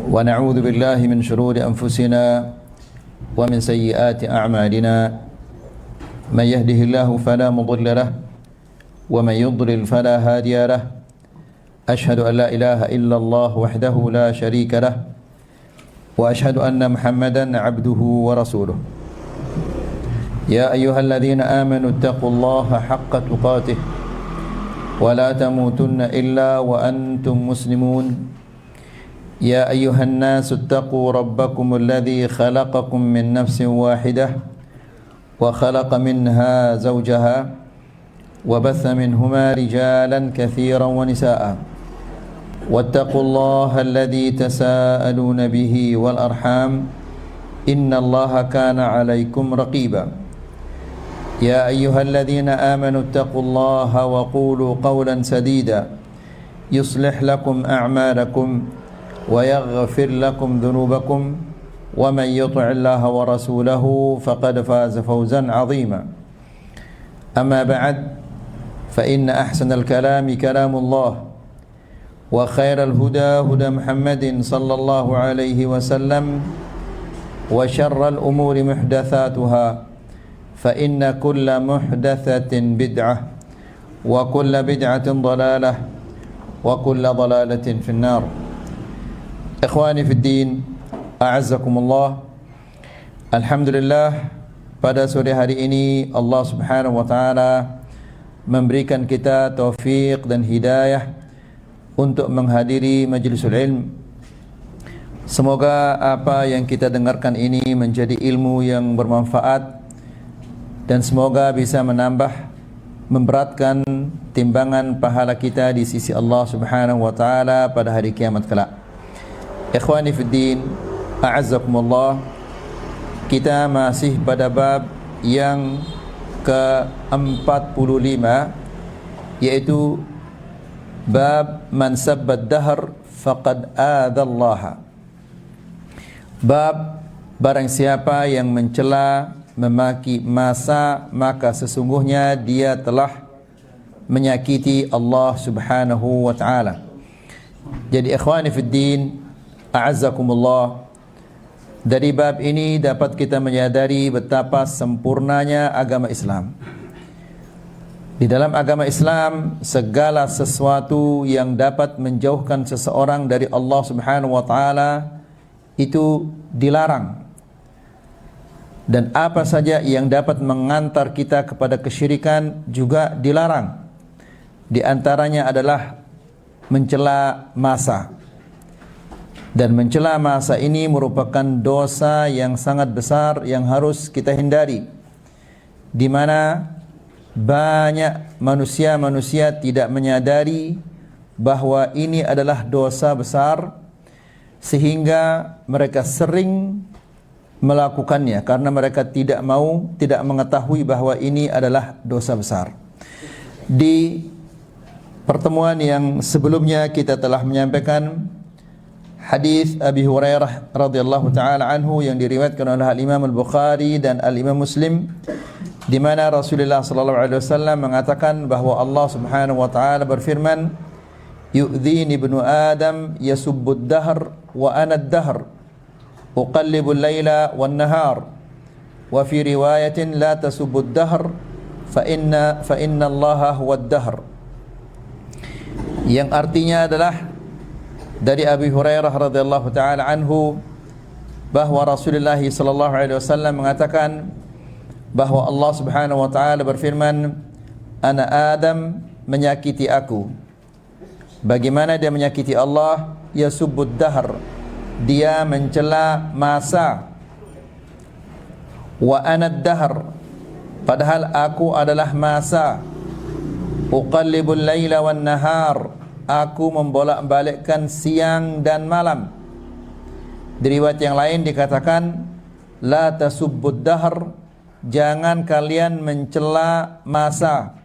ونعوذ بالله من شرور أنفسنا ومن سيئات أعمالنا من يهده الله فلا مضل له ومن يضلل فلا هادي له أشهد أن لا إله إلا الله وحده لا شريك له وأشهد أن محمدا عبده ورسوله يا أيها الذين آمنوا اتقوا الله حق تقاته ولا تموتن إلا وأنتم مسلمون يا أيها الناس اتقوا ربكم الذي خلقكم من نفس واحدة وخلق منها زوجها وبث منهما رجالا كثيرا ونساء واتقوا الله الذي تساءلون به والأرحام إن الله كان عليكم رقيبا يا أيها الذين آمنوا اتقوا الله وقولوا قولا سديدا يصلح لكم أعمالكم ويغفر لكم ذنوبكم ومن يطع الله ورسوله فقد فاز فوزا عظيما أما بعد فإن أحسن الكلام كلام الله وخير الهدى هدى محمد صلى الله عليه وسلم وشر الأمور محدثاتها فإن كل محدثة بدعة وكل بدعة ضلالة وكل ضلالة في النار. Ikhwani fi din, a'azzakumullah. Alhamdulillah, pada sore hari ini Allah Subhanahu wa taala memberikan kita taufik dan hidayah untuk menghadiri majlisul ilm. Semoga apa yang kita dengarkan ini menjadi ilmu yang bermanfaat dan semoga bisa menambah, memberatkan timbangan pahala kita di sisi Allah Subhanahu wa taala pada hari kiamat kelak. Ikhwani fi din, a'azzakumullah. Kita masih pada bab yang ke-45, yaitu bab man sabbad dahr faqad adallaha. Bab barang siapa yang mencela, memaki masa, maka sesungguhnya dia telah menyakiti Allah Subhanahu wa taala. Jadi ikhwani fid din, a'azzakumullah, dari bab ini dapat kita menyadari betapa sempurnanya agama Islam. Di dalam agama Islam, segala sesuatu yang dapat menjauhkan seseorang dari Allah Subhanahu wa taala itu dilarang. Dan apa saja yang dapat mengantar kita kepada kesyirikan juga dilarang. Di antaranya adalah mencela masa. Dan mencela masa ini merupakan dosa yang sangat besar yang harus kita hindari. Di mana banyak manusia-manusia tidak menyadari bahwa ini adalah dosa besar, sehingga mereka sering melakukannya karena mereka tidak mengetahui bahwa ini adalah dosa besar. Di pertemuan yang sebelumnya kita telah menyampaikan hadis Abi Hurairah radhiyallahu taala anhu yang diriwayatkan oleh Al-Imam Al-Bukhari dan Al-Imam Muslim, di mana Rasulullah sallallahu alaihi wasallam mengatakan bahwa Allah Subhanahu wa taala berfirman, "Yu'dhini ibnu Adam yasubbud dahr wa ana ad-dahr uqallibul laila wan nahar wa fi riwayatin la tasubbud dahr fa inna Allaha huwad dahr." Yang artinya adalah dari Abi Hurairah radhiyallahu taala anhu bahwa Rasulullah sallallahu alaihi wasallam mengatakan bahwa Allah Subhanahu wa taala berfirman, "Ana Adam menyakiti aku." Bagaimana dia menyakiti Allah? Yasubbud dahr, dia mencela masa. Wa anad dahr, padahal aku adalah masa. Uqallibul laila wan nahar, aku membolak-balikkan siang dan malam. Di riwayat yang lain dikatakan, la tasubbud dahr, jangan kalian mencela masa.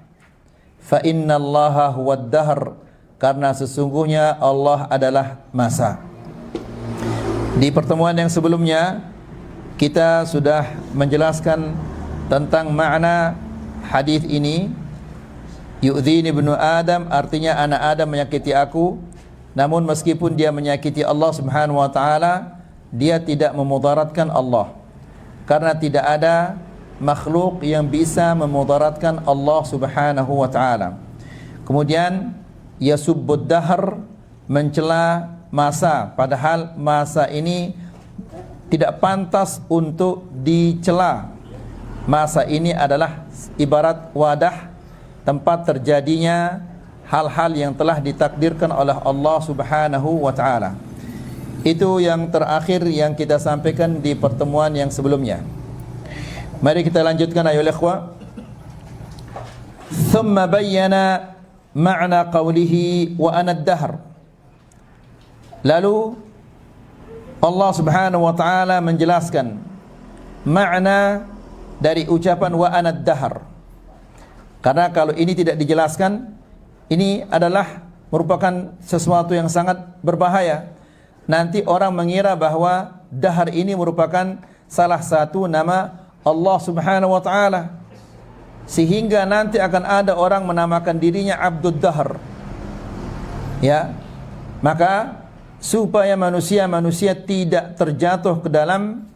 Fa innallaha huwad dahr, karena sesungguhnya Allah adalah masa. Di pertemuan yang sebelumnya kita sudah menjelaskan tentang makna hadis ini. Yu'dhini ibnu Adam, artinya anak Adam menyakiti aku. namun meskipun dia menyakiti Allah Subhanahu wa taala, dia tidak memudaratkan Allah, karena tidak ada makhluk yang bisa memudaratkan Allah Subhanahu wa taala. Kemudian yasubbud dahr, mencela masa, padahal masa ini tidak pantas untuk dicela. Masa ini adalah ibarat wadah, tempat terjadinya hal-hal yang telah ditakdirkan oleh Allah Subhanahu wa taala. Itu yang terakhir yang kita sampaikan di pertemuan yang sebelumnya. Mari kita lanjutkan ayo ikhwah. Thumma bayyana ma'na qawlihi wa ana ad-dahr. Lalu Allah Subhanahu wa taala menjelaskan makna dari ucapan wa ana ad-dahr. Karena kalau ini tidak dijelaskan, ini adalah merupakan sesuatu yang sangat berbahaya. Nanti orang mengira bahwa dahar ini merupakan salah satu nama Allah Subhanahu wa taala, sehingga nanti akan ada orang menamakan dirinya Abdud Dahr. Ya. Maka supaya manusia tidak terjatuh ke dalam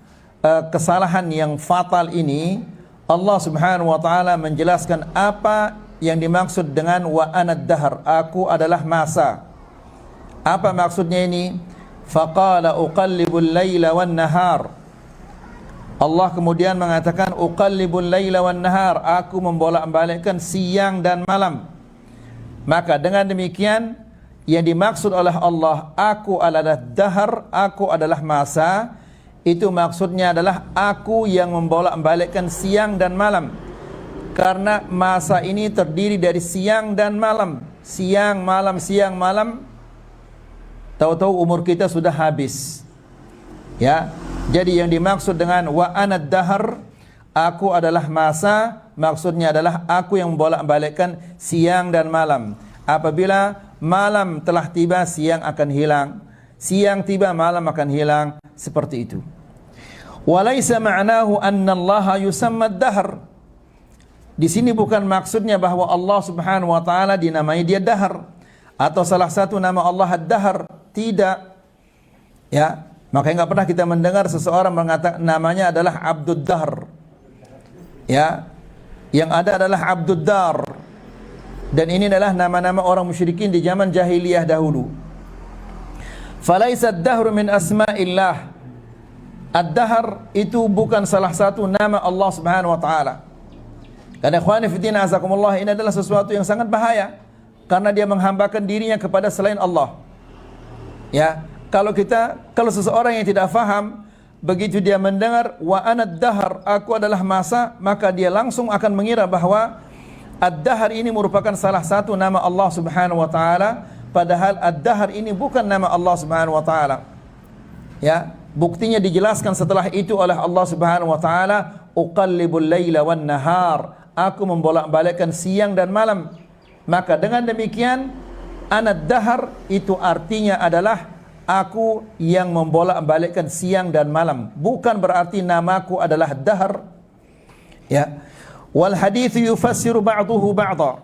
kesalahan yang fatal ini, Allah Subhanahu wa taala menjelaskan apa yang dimaksud dengan wa anad dahr, aku adalah masa. Apa maksudnya ini? Faqala uqallibul laila wan nahar. Allah kemudian mengatakan uqallibul laila wan nahar, aku membolak-balikkan siang dan malam. Maka dengan demikian yang dimaksud oleh Allah, aku adalah dahr, aku adalah masa, itu maksudnya adalah aku yang membolak-balikkan siang dan malam. Karena masa ini terdiri dari siang dan malam. Siang, malam, siang, malam. Tahu-tahu umur kita sudah habis. Ya. Jadi yang dimaksud dengan wa anad dahr, aku adalah masa, maksudnya adalah aku yang membolak-balikkan siang dan malam. Apabila malam telah tiba, siang akan hilang. Siang tiba, malam akan hilang. Seperti itu. Walaysa ma'nahu anna Allah yusamma ad-dahr. Di sini bukan maksudnya bahwa Allah Subhanahu wa taala dinamai dia dahr atau salah satu nama Allah ad-dahr. Tidak. Ya, makanya enggak pernah kita mendengar seseorang mengatakan namanya adalah Abdud Dahr. Ya. Yang ada adalah Abdud Dar. Dan ini adalah nama-nama orang musyrikin di zaman jahiliyah dahulu. Falaisa ad-dahru min asma'illah. Ad-dahr itu bukan salah satu nama Allah Subhanahu wa taala. Karena ikhwani fillah azakumullah, ini adalah sesuatu yang sangat bahaya karena dia menghambakan dirinya kepada selain Allah. Ya, kalau seseorang yang tidak faham, begitu dia mendengar wa anad dahr, aku adalah masa, maka dia langsung akan mengira bahwa ad-dahr ini merupakan salah satu nama Allah Subhanahu wa taala, padahal ad-dahr ini bukan nama Allah Subhanahu wa taala. Ya, buktinya dijelaskan setelah itu oleh Allah Subhanahu wa taala, uqallibul laila wan nahar, aku membolak-balikkan siang dan malam. Maka dengan demikian anad dahr itu artinya adalah aku yang membolak-balikkan siang dan malam, bukan berarti namaku adalah dahr. Ya. Wal hadits yufassiru ba'dahu ba'dha.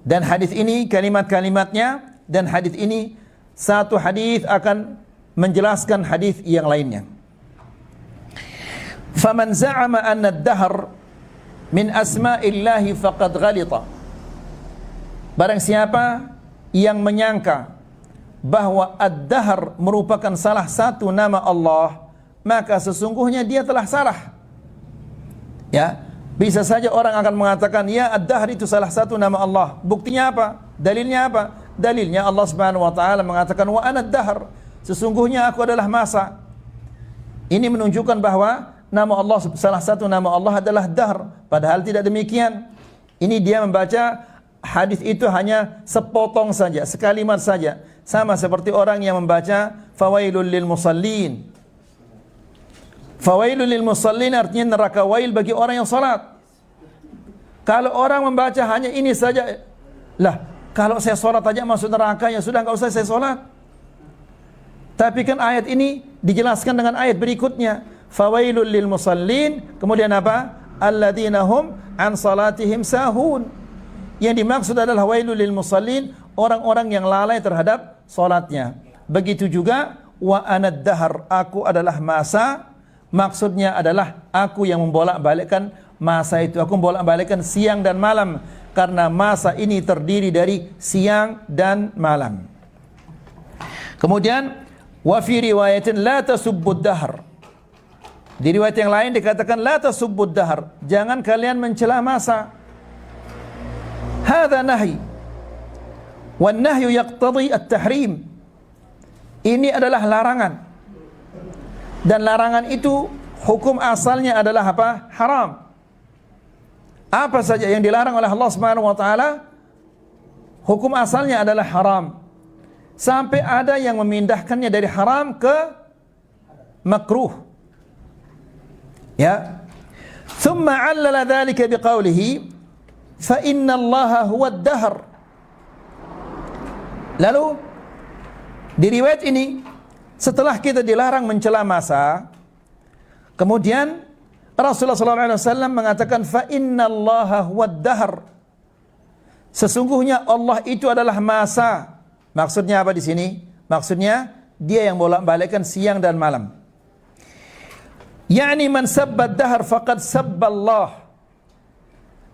Dan hadis ini kalimat-kalimatnya, dan hadis ini satu hadis akan menjelaskan hadis yang lainnya. Faman za'ama anna ad-dahr min asma'illahi faqad ghalita. Barang siapa yang menyangka bahwa ad-dahr merupakan salah satu nama Allah, maka sesungguhnya dia telah salah. Ya, bisa saja orang akan mengatakan ya ad-dahr itu salah satu nama Allah. Buktinya apa? Dalilnya apa? Dalilnya Allah Subhanahu wa taala mengatakan wa ana ad-dahr, sesungguhnya aku adalah masa. Ini menunjukkan bahwa nama Allah, salah satu nama Allah adalah dahr, padahal tidak demikian. Ini dia membaca hadis itu hanya sepotong saja, sekalimat saja. Sama seperti orang yang membaca fawailul lil musallin. Fawailul lil musallin artinya neraka wail bagi orang yang salat. Kalau orang membaca hanya ini saja, lah kalau saya salat aja masuk neraka, ya sudah enggak usah saya salat. Tapi kan ayat ini dijelaskan dengan ayat berikutnya, fawailul lil musallin, kemudian apa? Alladzina hum an salatihim sahun. Yang dimaksud adalah wailul lil musallin, orang-orang yang lalai terhadap solatnya. Begitu juga wa anad dahar, aku adalah masa, maksudnya adalah aku yang membolak-balikkan masa itu. Aku membolak-balikkan siang dan malam, karena masa ini terdiri dari siang dan malam. Kemudian wa fi riwayatin la tasubbud dahr, di riwayat yang lain dikatakan la tasubbud dahr, jangan kalian mencela masa. Hadza nahi, wan nahyu yaqtadi at-tahrim. Ini adalah larangan, dan larangan itu hukum asalnya adalah apa? Haram. Apa saja yang dilarang oleh Allah Subhanahu wa taala, hukum asalnya adalah haram. Sampai ada yang memindahkannya dari haram ke makruh. Ya. Thumma 'allala dzalika biqaulihi fa inna Allaha huwa ad-dahr. Lalu di riwayat ini, setelah kita dilarang mencela masa, kemudian Rasulullah SAW mengatakan fa innallaha huwad dahr, sesungguhnya Allah itu adalah masa. Maksudnya apa di sini? Maksudnya dia yang bolak-balikkan siang dan malam. Yani man sabbad dahr faqad sabballah.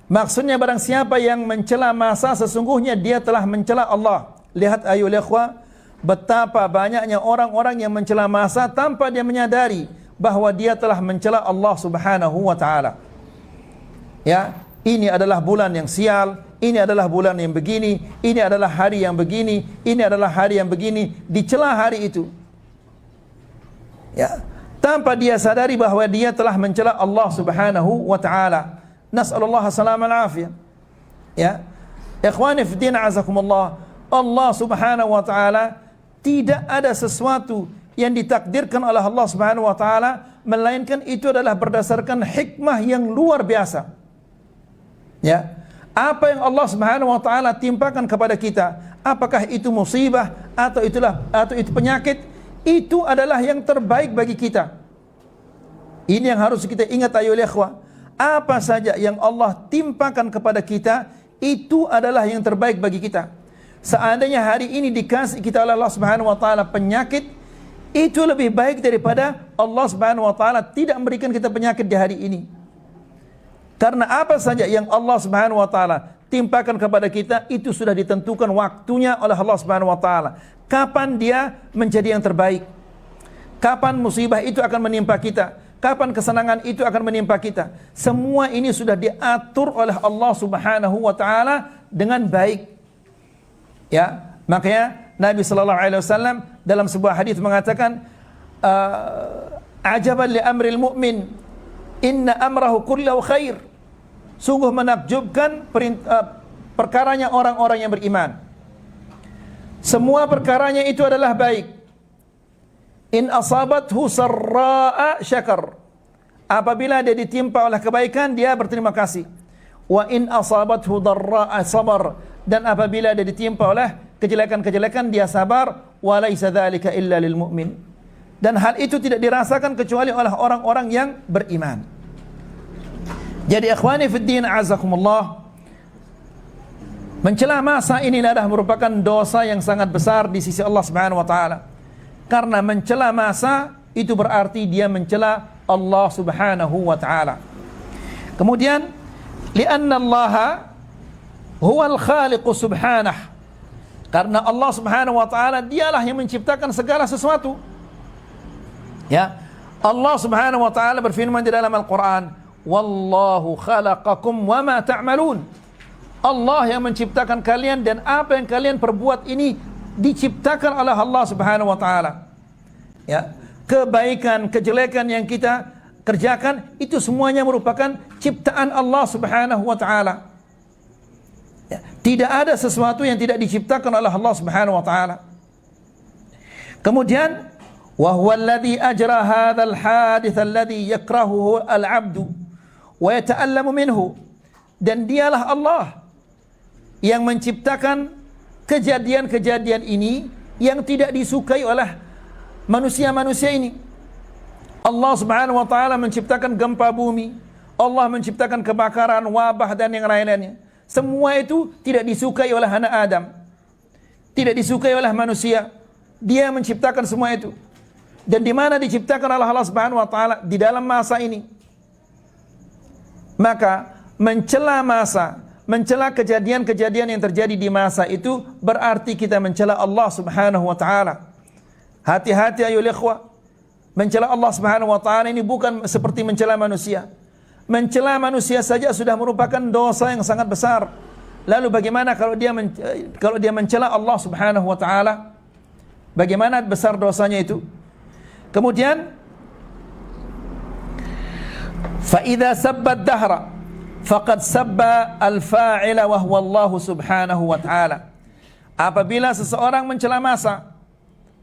Maksudnya barang siapa yang mencela masa, sesungguhnya dia telah mencela Allah. Lihat ayol ikhwah, betapa banyaknya orang-orang yang mencela masa tanpa dia menyadari bahwa dia telah mencela Allah Subhanahu wa taala. Ya, ini adalah bulan yang sial, ini adalah bulan yang begini, ini adalah hari yang begini, ini adalah hari yang begini, dicela hari itu. Ya, tanpa dia sadari bahwa dia telah mencela Allah Subhanahu wa taala. Nas'alullah salamah al-afiyah. Ya. Ikhwani fi din azakumullah, Allah Subhanahu wa taala tidak ada sesuatu yang ditakdirkan oleh Allah Subhanahu wa taala melainkan itu adalah berdasarkan hikmah yang luar biasa. Ya. Apa yang Allah Subhanahu wa taala timpakan kepada kita, apakah itu musibah atau itu penyakit, itu adalah yang terbaik bagi kita. Ini yang harus kita ingat ayo ikhwah. Apa saja yang Allah timpakan kepada kita, itu adalah yang terbaik bagi kita. Seandainya hari ini dikasih kita oleh Allah Subhanahu wa taala penyakit, itu lebih baik daripada Allah Subhanahu wa taala tidak memberikan kita penyakit di hari ini. Karena apa saja yang Allah Subhanahu wa taala timpakan kepada kita, itu sudah ditentukan waktunya oleh Allah Subhanahu wa taala. Kapan dia menjadi yang terbaik? Kapan musibah itu akan menimpa kita? Kapan kesenangan itu akan menimpa kita? Semua ini sudah diatur oleh Allah Subhanahu wa taala dengan baik. Ya, makanya Nabi sallallahu alaihi wasallam dalam sebuah hadis mengatakan, ajaban li amril mu'min, inna amrahu kullahu khair. Sungguh menakjubkan perkaranya orang-orang yang beriman. Semua perkaranya itu adalah baik. In asabathu sarra'a syakar. Apabila dia ditimpa oleh kebaikan, dia berterima kasih. Wa in asabathu darra'a sabar. Dan apabila dia ditimpa oleh kejelekan-kejelekan, dia sabar. Wa laisa dzalika illa lil mu'min. Dan hal itu tidak dirasakan kecuali oleh orang-orang yang beriman. Jadi ikhwani fid din azakumullah, mencela masa ini adalah merupakan dosa yang sangat besar di sisi Allah Subhanahu wa taala. Karena mencela masa itu berarti dia mencela Allah Subhanahu wa taala. Kemudian li'anna Allah huwal khaliq subhanah. Karena Allah Subhanahu wa taala dialah yang menciptakan segala sesuatu. Ya. Allah Subhanahu wa taala berfirman di dalam Al-Qur'an, "Wallahu khalaqakum wama ta'malun." Allah yang menciptakan kalian, dan apa yang kalian perbuat ini diciptakan oleh Allah Subhanahu wa taala. Ya, kebaikan, kejelekan yang kita kerjakan itu semuanya merupakan ciptaan Allah Subhanahu wa taala. Ya, tidak ada sesuatu yang tidak diciptakan oleh Allah Subhanahu wa taala. Kemudian wa huwa alladhi ajra hadzal hadits alladhi yakrahuhu al-'abdu wa yata'allamu minhu. Dan dialah Allah yang menciptakan kejadian-kejadian ini yang tidak disukai oleh manusia-manusia ini. Allah Subhanahu wa taala menciptakan gempa bumi, Allah menciptakan kebakaran, wabah dan yang lain-lainnya. Semua itu tidak disukai oleh anak Adam. tidak disukai oleh manusia. Dia menciptakan semua itu. Dan di mana diciptakan oleh Allah Subhanahu wa taala? Di dalam masa ini. Maka mencela masa, mencela kejadian-kejadian yang terjadi di masa itu berarti kita mencela Allah Subhanahu wa taala. Hati-hati ayo ikhwah. Mencela Allah Subhanahu wa taala ini bukan seperti mencela manusia. Mencela manusia saja sudah merupakan dosa yang sangat besar. Lalu bagaimana kalau dia mencela Allah Subhanahu wa taala? Bagaimana besar dosanya itu? Kemudian fa idza sabba ad-dahra faqad sabba al-fa'ila wa huwa Allah Subhanahu wa taala. Apabila seseorang mencela masa,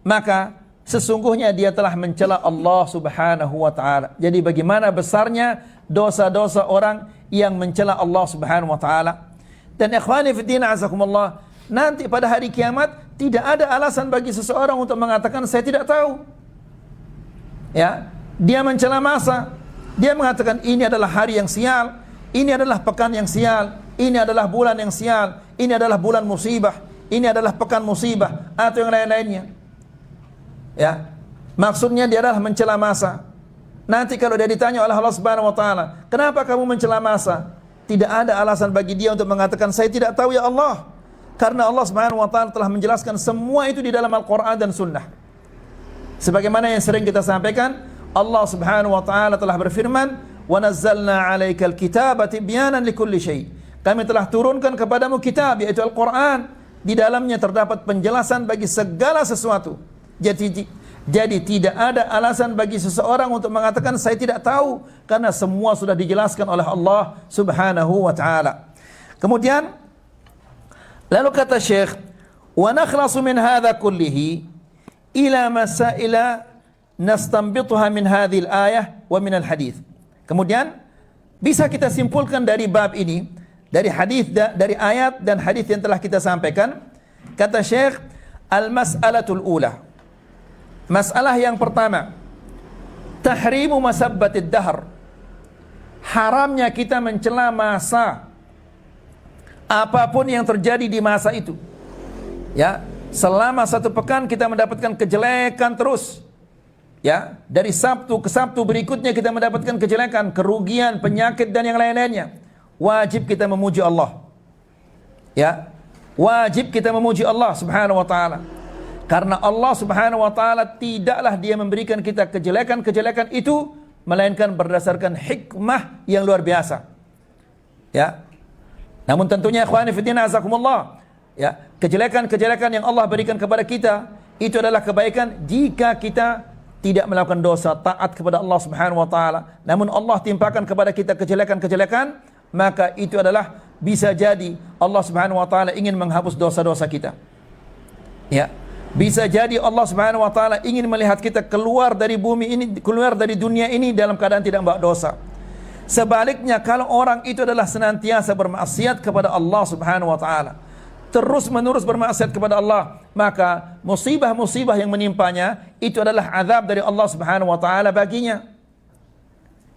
maka sesungguhnya dia telah mencela Allah Subhanahu wa taala. Jadi bagaimana besarnya dosa-dosa orang yang mencela Allah Subhanahu wa taala. Dan ikhwani fi din azakumullah, nanti pada hari kiamat tidak ada alasan bagi seseorang untuk mengatakan saya tidak tahu. Ya, dia mencela masa. Dia mengatakan ini adalah hari yang sial, ini adalah pekan yang sial, ini adalah bulan yang sial, ini adalah bulan musibah, ini adalah pekan musibah atau yang lain-lainnya. Ya, maksudnya dia adalah mencela masa. Nanti kalau dia ditanya oleh Allah Subhanahu wa taala, "Kenapa kamu mencela masa?" Tidak ada alasan bagi dia untuk mengatakan saya tidak tahu ya Allah. Karena Allah Subhanahu wa taala telah menjelaskan semua itu di dalam Al-Qur'an dan Sunnah. Sebagaimana yang sering kita sampaikan, Allah Subhanahu wa taala telah berfirman, "Wa nazzalna 'alaikal kitaba tibyanan likulli syai'." Kami telah turunkan kepadamu kitab yaitu Al-Qur'an, di dalamnya terdapat penjelasan bagi segala sesuatu. Jadi tidak ada alasan bagi seseorang untuk mengatakan saya tidak tahu karena semua sudah dijelaskan oleh Allah Subhanahu wa taala. Kemudian lalu kata Syekh, "Wa nakhlasu min hadza kullihi ila masaila nastanbituha min hadhil ayah wa min al-hadith." Kemudian bisa kita simpulkan dari bab ini, dari hadis, dari ayat dan hadis yang telah kita sampaikan. Kata Syekh, al-mas'alatul ula. Masalah yang pertama, tahrimu masabbatid dahr. Haramnya kita mencela masa. Apapun yang terjadi di masa itu. Ya, selama satu pekan kita mendapatkan kejelekan terus. Ya, dari Sabtu ke Sabtu berikutnya kita mendapatkan kejelekan, kerugian, penyakit dan yang lain-lainnya. Wajib kita memuji Allah. Ya, wajib kita memuji Allah Subhanahu wa taala. Karena Allah Subhanahu wa taala tidaklah dia memberikan kita kejelekan-kejelekan itu melainkan berdasarkan hikmah yang luar biasa. Ya. Namun tentunya ikhwani fi din azakumullah, ya, kejelekan-kejelekan yang Allah berikan kepada kita itu adalah kebaikan jika kita tidak melakukan dosa, taat kepada Allah Subhanahu wa taala. Namun Allah timpakan kepada kita kejelekan-kejelekan, maka itu adalah bisa jadi Allah Subhanahu wa taala ingin menghapus dosa-dosa kita. Ya. Bisa jadi Allah Subhanahu wa taala ingin melihat kita keluar dari bumi ini, keluar dari dunia ini dalam keadaan tidak membawa dosa. Sebaliknya kalau orang itu adalah senantiasa bermaksiat kepada Allah Subhanahu wa taala, terus-menerus bermaksiat kepada Allah, maka musibah-musibah yang menimpanya itu adalah azab dari Allah Subhanahu wa taala baginya.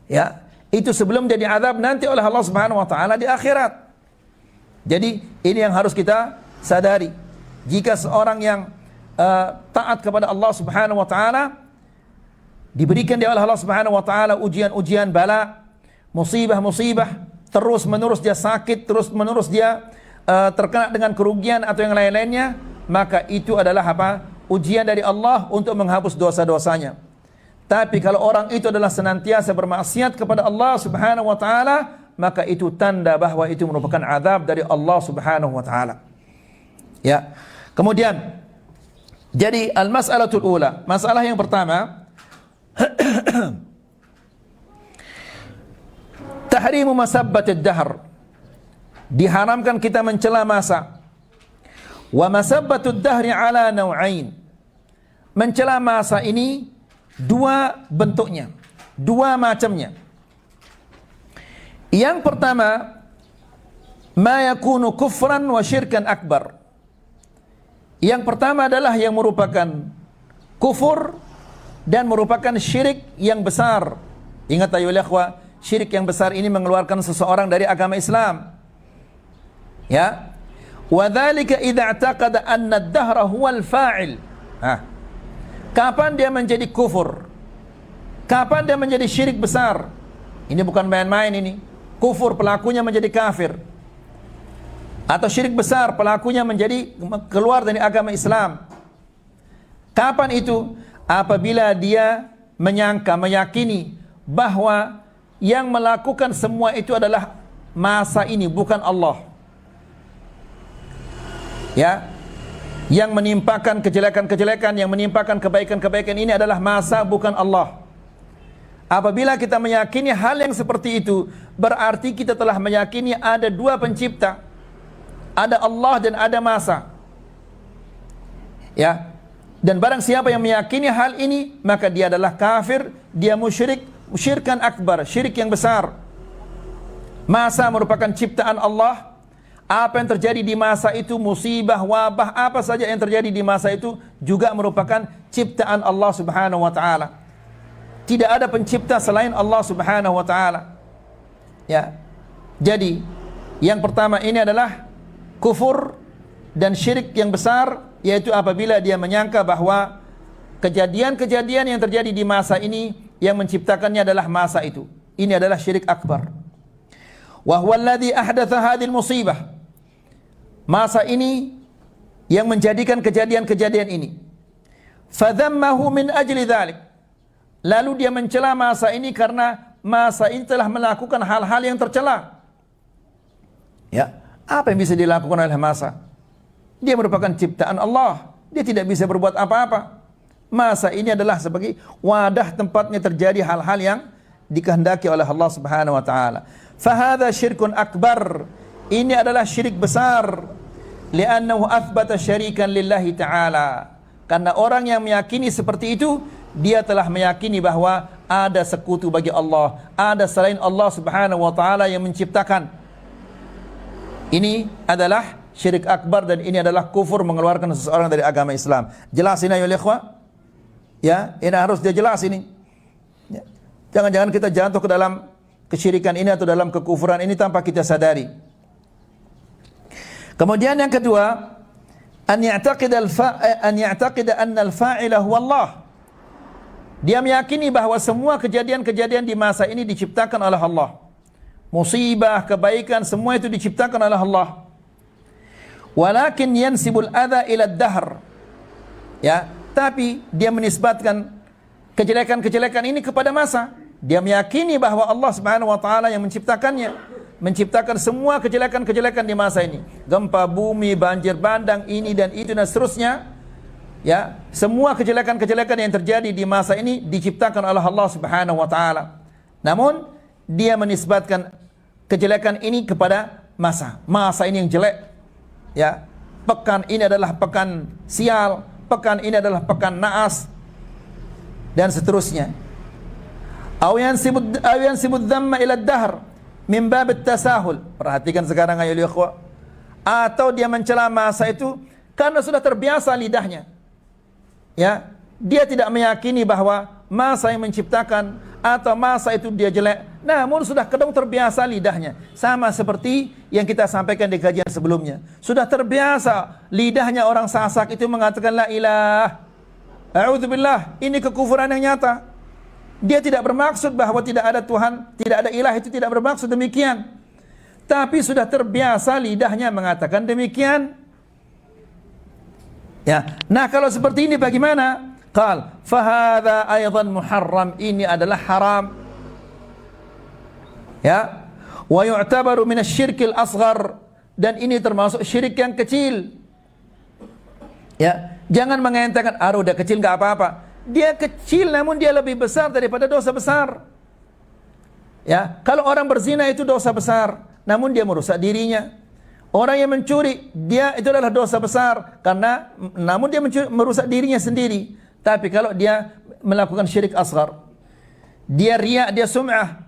Ya, itu sebelum jadi azab nanti oleh Allah Subhanahu wa taala di akhirat. Jadi ini yang harus kita sadari. Jika seorang yang taat kepada Allah Subhanahu wa taala, diberikan dia oleh Allah Subhanahu wa taala ujian-ujian, bala, musibah-musibah, terus-menerus dia sakit, terus-menerus dia terkena dengan kerugian atau yang lain-lainnya, maka itu adalah apa? Ujian dari Allah untuk menghapus dosa-dosanya. Tapi kalau orang itu adalah senantiasa bermaksiat kepada Allah Subhanahu wa taala, maka itu tanda bahwa itu merupakan azab dari Allah Subhanahu wa taala. Ya. Kemudian jadi al-mas'alatul ula, masalah yang pertama, tahrimu masabbatid dahr. Diharamkan kita mencela masa. Wa masabbatud dahri ala naw'ain. Mencela masa ini dua bentuknya, dua macamnya. Yang pertama, ma yakunu kufran wa syirkan akbar. Yang pertama adalah yang merupakan kufur dan merupakan syirik yang besar. Ingat ayo ikhwah, syirik yang besar ini mengeluarkan seseorang dari agama Islam. Ya. Wa dzalika idza i'taqada anna ad-dahra huwa al-fa'il. Kapan dia menjadi kufur? Kapan dia menjadi syirik besar? Ini bukan main-main ini. Kufur pelakunya menjadi kafir. Atau syirik besar pelakunya menjadi keluar dari agama Islam. Kapan itu? Apabila dia menyangka, meyakini bahwa yang melakukan semua itu adalah masa ini, bukan Allah. Ya, yang menimpakan kejelekan-kejelekan, yang menimpakan kebaikan-kebaikan ini adalah masa, bukan Allah. Apabila kita meyakini hal yang seperti itu, berarti kita telah meyakini ada dua pencipta, ada Allah dan ada masa. Ya. Dan barang siapa yang meyakini hal ini, maka dia adalah kafir, dia musyrik, syirkan akbar, syirik yang besar. Masa merupakan ciptaan Allah. Apa yang terjadi di masa itu, musibah, wabah, apa saja yang terjadi di masa itu juga merupakan ciptaan Allah Subhanahu wa taala. Tidak ada pencipta selain Allah Subhanahu wa taala. Ya. Jadi, yang pertama ini adalah kufur dan syirik yang besar, yaitu apabila dia menyangka bahwa kejadian-kejadian yang terjadi di masa ini yang menciptakannya adalah masa itu. Ini adalah syirik akbar. Wa huwa alladhi ahdatha hadhil musibah. Masa ini yang menjadikan kejadian-kejadian ini. Fadhammahu min ajli dhalik. Lalu dia mencela masa ini karena masa ini telah melakukan hal-hal yang tercela. Ya, apa yang bisa dilakukan oleh masa? Dia merupakan ciptaan Allah. Dia tidak bisa berbuat apa-apa. Masa ini adalah sebagai wadah tempatnya terjadi hal-hal yang dikehendaki oleh Allah Subhanahu wa taala. Fahadha syirkun akbar. Ini adalah syirik besar. Li'annahu athbata syarikan lillahi ta'ala. Karena orang yang meyakini seperti itu, dia telah meyakini bahwa ada sekutu bagi Allah, ada selain Allah Subhanahu wa taala yang menciptakan. Ini adalah syirik akbar dan ini adalah kufur, mengeluarkan seseorang dari agama Islam. Jelas ini ya ikhwah? Ya, ini harus dia jelas ini. Ya. Jangan-jangan kita jatuh ke dalam kesyirikan ini atau dalam kekufuran ini tanpa kita sadari. Kemudian yang kedua, an ya'taqida anna al-fa'ila huwa Allah. Dia meyakini bahwa semua kejadian-kejadian di masa ini diciptakan oleh Allah. Musibah, kebaikan, semua itu diciptakan oleh Allah. Walakin yansibul adha ila dahr. Ya, tapi dia menisbatkan kejelekan-kejelekan ini kepada masa. Dia meyakini bahwa Allah Subhanahu wa taala yang menciptakannya, menciptakan semua kejelekan-kejelekan di masa ini. Gempa bumi, banjir bandang, ini dan itu dan seterusnya. Ya, semua kejelekan-kejelekan yang terjadi di masa ini diciptakan oleh Allah Subhanahu wa taala. Namun dia menisbatkan kejelekan ini kepada masa. Masa ini yang jelek. Ya, pekan ini adalah pekan sial, pekan ini adalah pekan naas dan seterusnya. Aw yansibud dhamma ila ad-dahr min bab at-tasahul. Perhatikan sekarang ayo ikhwah. Atau dia mencela masa itu karena sudah terbiasa lidahnya. Ya, dia tidak meyakini bahwa masa yang menciptakan atau masa itu dia jelek, namun sudah kadang terbiasa lidahnya. Sama seperti yang kita sampaikan di kajian sebelumnya. Sudah terbiasa lidahnya orang Sasak itu mengatakan la ilah. A'udzubillah, ini kekufuran yang nyata. Dia tidak bermaksud bahwa tidak ada Tuhan, tidak ada ilah, itu tidak bermaksud demikian. Tapi sudah terbiasa lidahnya mengatakan demikian. Ya. Nah, kalau seperti ini bagaimana? Qal fahadha aidan muharram, ini adalah haram. Ya. Wa yu'tabaru min asy-syirkil asghar, dan ini termasuk syirik yang kecil. Ya, jangan mengatakan udah kecil enggak apa-apa. Dia kecil namun dia lebih besar daripada dosa besar. Ya, kalau orang berzina itu dosa besar, namun dia merusak dirinya. Orang yang mencuri, dia itu adalah dosa besar karena namun dia merusak dirinya sendiri. Tapi kalau dia melakukan syirik asghar, dia riya, dia sum'ah,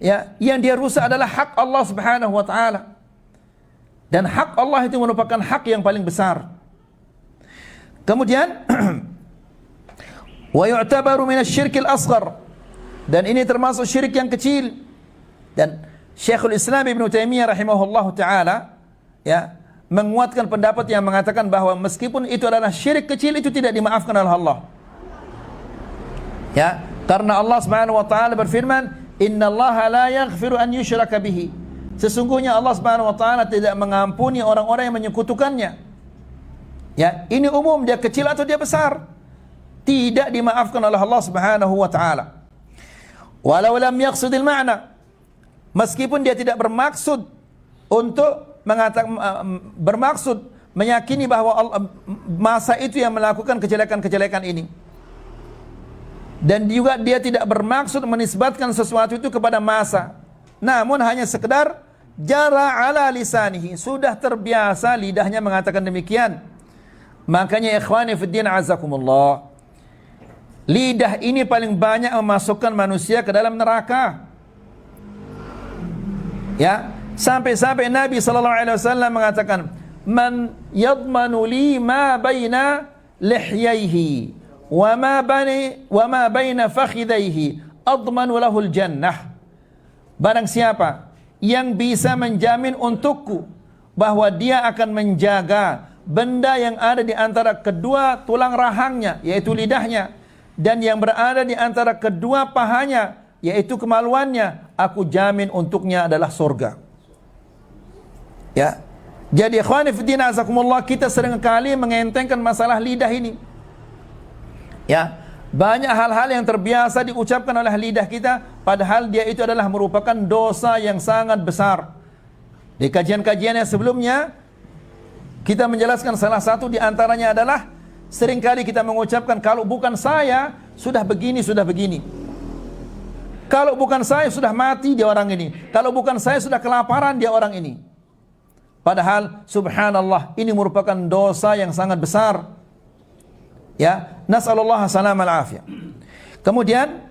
ya, yang dia rusak adalah hak Allah Subhanahu wa taala. Dan hak Allah itu merupakan hak yang paling besar. Kemudian wa yu'tabaru min asy-syirkil asghar, dan ini termasuk syirik yang kecil. Dan Syekhul Islam Ibn Taimiyah rahimahullahu taala, ya, menguatkan pendapat yang mengatakan bahwa meskipun itu adalah syirik kecil, itu tidak dimaafkan oleh Allah. Ya, karena Allah Subhanahu wa taala berfirman, "Innallaha la yaghfiru an yushraka bihi." Sesungguhnya Allah Subhanahu wa taala tidak mengampuni orang-orang yang menyekutukannya. Ya, ini umum, dia kecil atau dia besar, tidak dimaafkan oleh Allah Subhanahu wa taala. Walau lam yaqsidil ma'na, meskipun dia tidak bermaksud untuk mengatakan, bermaksud meyakini bahwa masa itu yang melakukan kejelekan-kejelekan ini, dan juga dia tidak bermaksud menisbatkan sesuatu itu kepada masa, namun hanya sekedar jara ala lisanihi, sudah terbiasa lidahnya mengatakan demikian. Makanya ikhwani fiddin azakumullah, lidah ini paling banyak memasukkan manusia ke dalam neraka. Ya, sampai-sampai Nabi SAW mengatakan, "Man yadmanu li ma baina lihyaihi wa ma baina fakhidaihi admanu lahul jannah." Barang siapa yang bisa menjamin untukku bahwa dia akan menjaga benda yang ada di antara kedua tulang rahangnya, yaitu lidahnya, dan yang berada di antara kedua pahanya, yaitu kemaluannya, aku jamin untuknya adalah surga. Ya. Jadi ikhwani fiddin azakumullah, kita seringkali mengentengkan masalah lidah ini. Ya, banyak hal-hal yang terbiasa diucapkan oleh lidah kita, padahal dia itu adalah merupakan dosa yang sangat besar. Di kajian-kajian yang sebelumnya kita menjelaskan salah satu di antaranya adalah seringkali kita mengucapkan, kalau bukan saya sudah begini, sudah begini. Kalau bukan saya sudah mati dia orang ini. Kalau bukan saya sudah kelaparan dia orang ini. Padahal subhanallah, ini merupakan dosa yang sangat besar. Ya, nas'alullah salam al-afiyah. Kemudian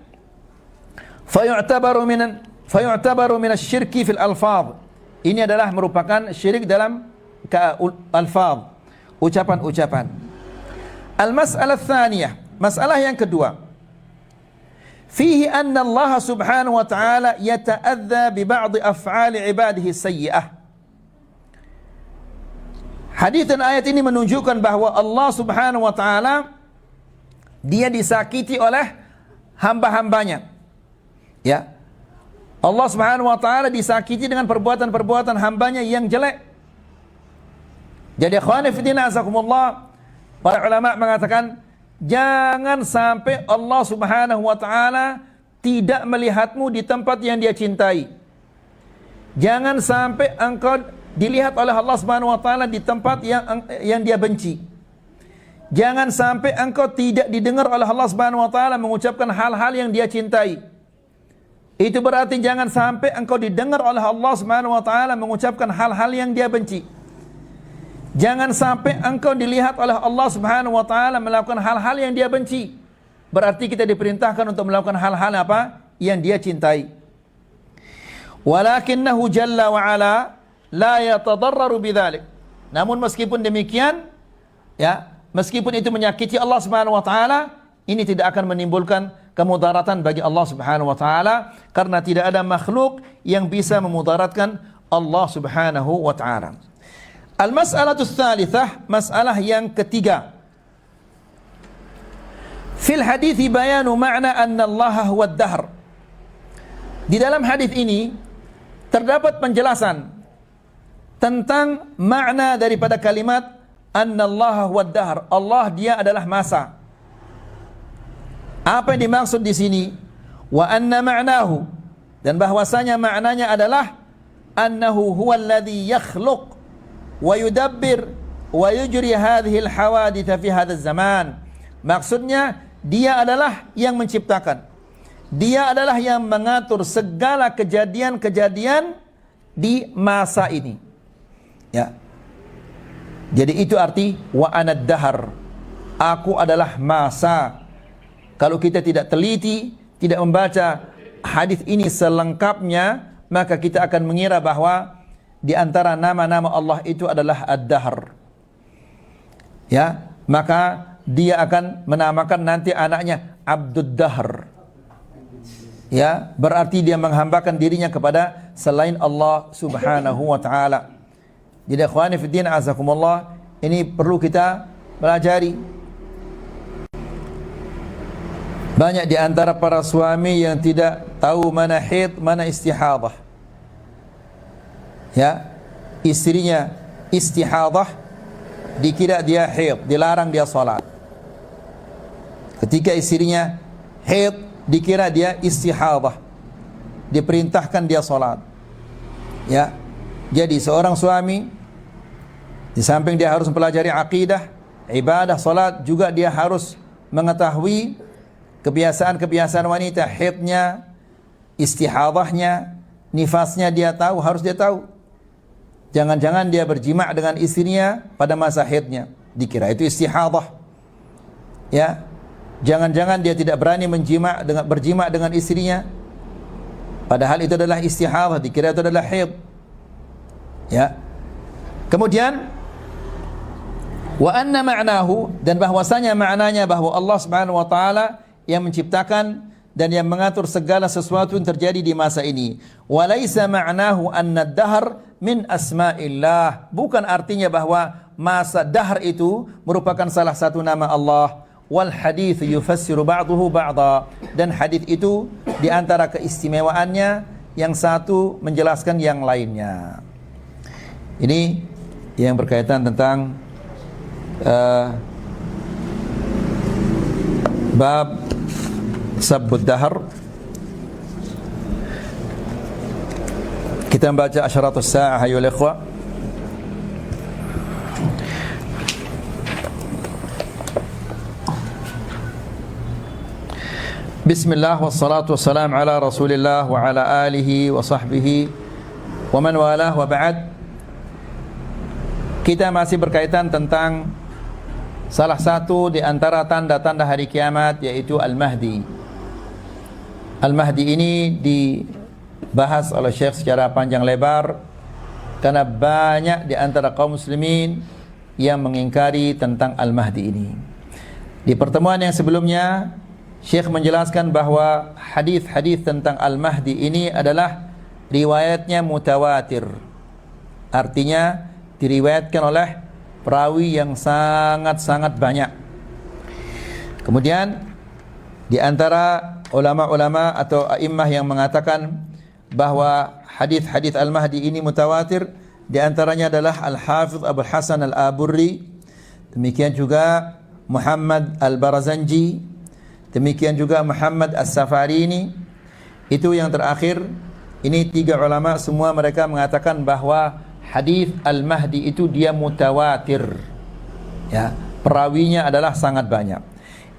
fayu'tabaru min asy-syirki fil alfaz. Ini adalah merupakan syirik dalam alfaz, ucapan-ucapan. Al-mas'alah tsaniyah, masalah yang kedua. Fihi anna Allah subhanahu wa ta'ala yata'adza bi ba'd af'ali ibadihi sayyi'ah. Hadis dan ayat ini menunjukkan bahwa Allah subhanahu wa ta'ala dia disakiti oleh hamba-hambanya. Ya, Allah subhanahu wa ta'ala disakiti dengan perbuatan-perbuatan hambanya yang jelek. Jadi ikhwani fillah azakumullah, para ulama mengatakan, jangan sampai Allah subhanahu wa ta'ala tidak melihatmu di tempat yang dia cintai. Jangan sampai engkau dilihat oleh Allah subhanahu wa ta'ala di tempat yang dia benci. Jangan sampai engkau tidak didengar oleh Allah subhanahu wa ta'ala mengucapkan hal-hal yang dia cintai. Itu berarti jangan sampai engkau didengar oleh Allah subhanahu wa ta'ala mengucapkan hal-hal yang dia benci. Jangan sampai engkau dilihat oleh Allah subhanahu wa ta'ala melakukan hal-hal yang dia benci. Berarti kita diperintahkan untuk melakukan hal-hal apa? Yang dia cintai. Walakinnahu jalla wa ala la yatadarraru bidzalik. Namun meskipun demikian, ya, meskipun itu menyakiti Allah subhanahu wa ta'ala, ini tidak akan menimbulkan kemudaratan bagi Allah subhanahu wa ta'ala, karena tidak ada makhluk yang bisa memudaratkan Allah subhanahu wa ta'ala. Al-mas'alatu tsalitsah, masalah yang ketiga. Fil hadithi bayanu ma'na anna Allah huwa ad-dahr. Di dalam hadis ini terdapat penjelasan tentang makna daripada kalimat anna Allah huwa ad-dahr. Allah dia adalah masa. Apa yang dimaksud di sini? Wa anna ma'nahu, dan bahwasanya maknanya adalah annahu huwa alladhi yakhluq wa yudabbir wa yujri hadhihi al-hawadith fi hadha zaman. Maksudnya dia adalah yang menciptakan, dia adalah yang mengatur segala kejadian-kejadian di masa ini. Ya. Jadi itu arti wa anad dahar, aku adalah masa. Kalau kita tidak teliti, tidak membaca hadis ini selengkapnya, maka kita akan mengira bahwa di antara nama-nama Allah itu adalah Ad-Dahr. Ya, maka dia akan menamakan nanti anaknya Abdud Dahr. Ya, berarti dia menghambakan dirinya kepada selain Allah subhanahu wa ta'ala. Jadi ikhwani fiddin azakumullah, ini perlu kita pelajari. Banyak di antara para suami yang tidak tahu mana haid, mana istihadah. Ya, istrinya istihadah, dikira dia haid, dilarang dia salat. Ketika istrinya haid, dikira dia istihadah, diperintahkan dia salat. Ya, jadi seorang suami di samping dia harus mempelajari akidah, ibadah, salat, juga dia harus mengetahui kebiasaan-kebiasaan wanita, haidnya, istihadahnya, nifasnya dia tahu, harus dia tahu. Jangan-jangan dia berjima' dengan istrinya pada masa haidnya, dikira itu istihadah. Ya, jangan-jangan dia tidak berani berjima' dengan istrinya, padahal itu adalah istihadah, dikira itu adalah haid. Ya. Kemudian wa anna ma'nahu, dan bahwasanya maknanya bahwa Allah Subhanahu wa taala yang menciptakan dan yang mengatur segala sesuatu yang terjadi di masa ini. Walaysa ma'nahu anna ad-dahr min asma'illah. Bukan artinya bahwa masa dahr itu merupakan salah satu nama Allah. Wal hadits yufassiru ba'dahu ba'dha. Dan hadis itu di antara keistimewaannya, yang satu menjelaskan yang lainnya. Ini yang berkaitan tentang bab sabbud dahr. Kita membaca asyaratus sa'ah ayol ikhwah. Bismillah wassalatu wassalam ala rasulillah wa ala alihi wa sahbihi wa man walah wa ba'd. Kita masih berkaitan tentang salah satu di antara tanda-tanda hari kiamat, yaitu Al-Mahdi. Al-Mahdi ini dibahas oleh Syekh secara panjang lebar karena banyak di antara kaum muslimin yang mengingkari tentang Al-Mahdi ini. Di pertemuan yang sebelumnya, Syekh menjelaskan bahwa hadis-hadis tentang Al-Mahdi ini adalah riwayatnya mutawatir. Artinya diriwayatkan oleh perawi yang sangat-sangat banyak. Kemudian di antara ulama-ulama atau a'immah yang mengatakan bahwa hadis-hadis Al-Mahdi ini mutawatir, di antaranya adalah Al-Hafidh Abu Hasan Al-Aburri, demikian juga Muhammad Al-Barazanji, demikian juga Muhammad As-Safarini. Itu yang terakhir. Ini tiga ulama, semua mereka mengatakan bahwa hadis Al-Mahdi itu dia mutawatir. Ya, perawinya adalah sangat banyak.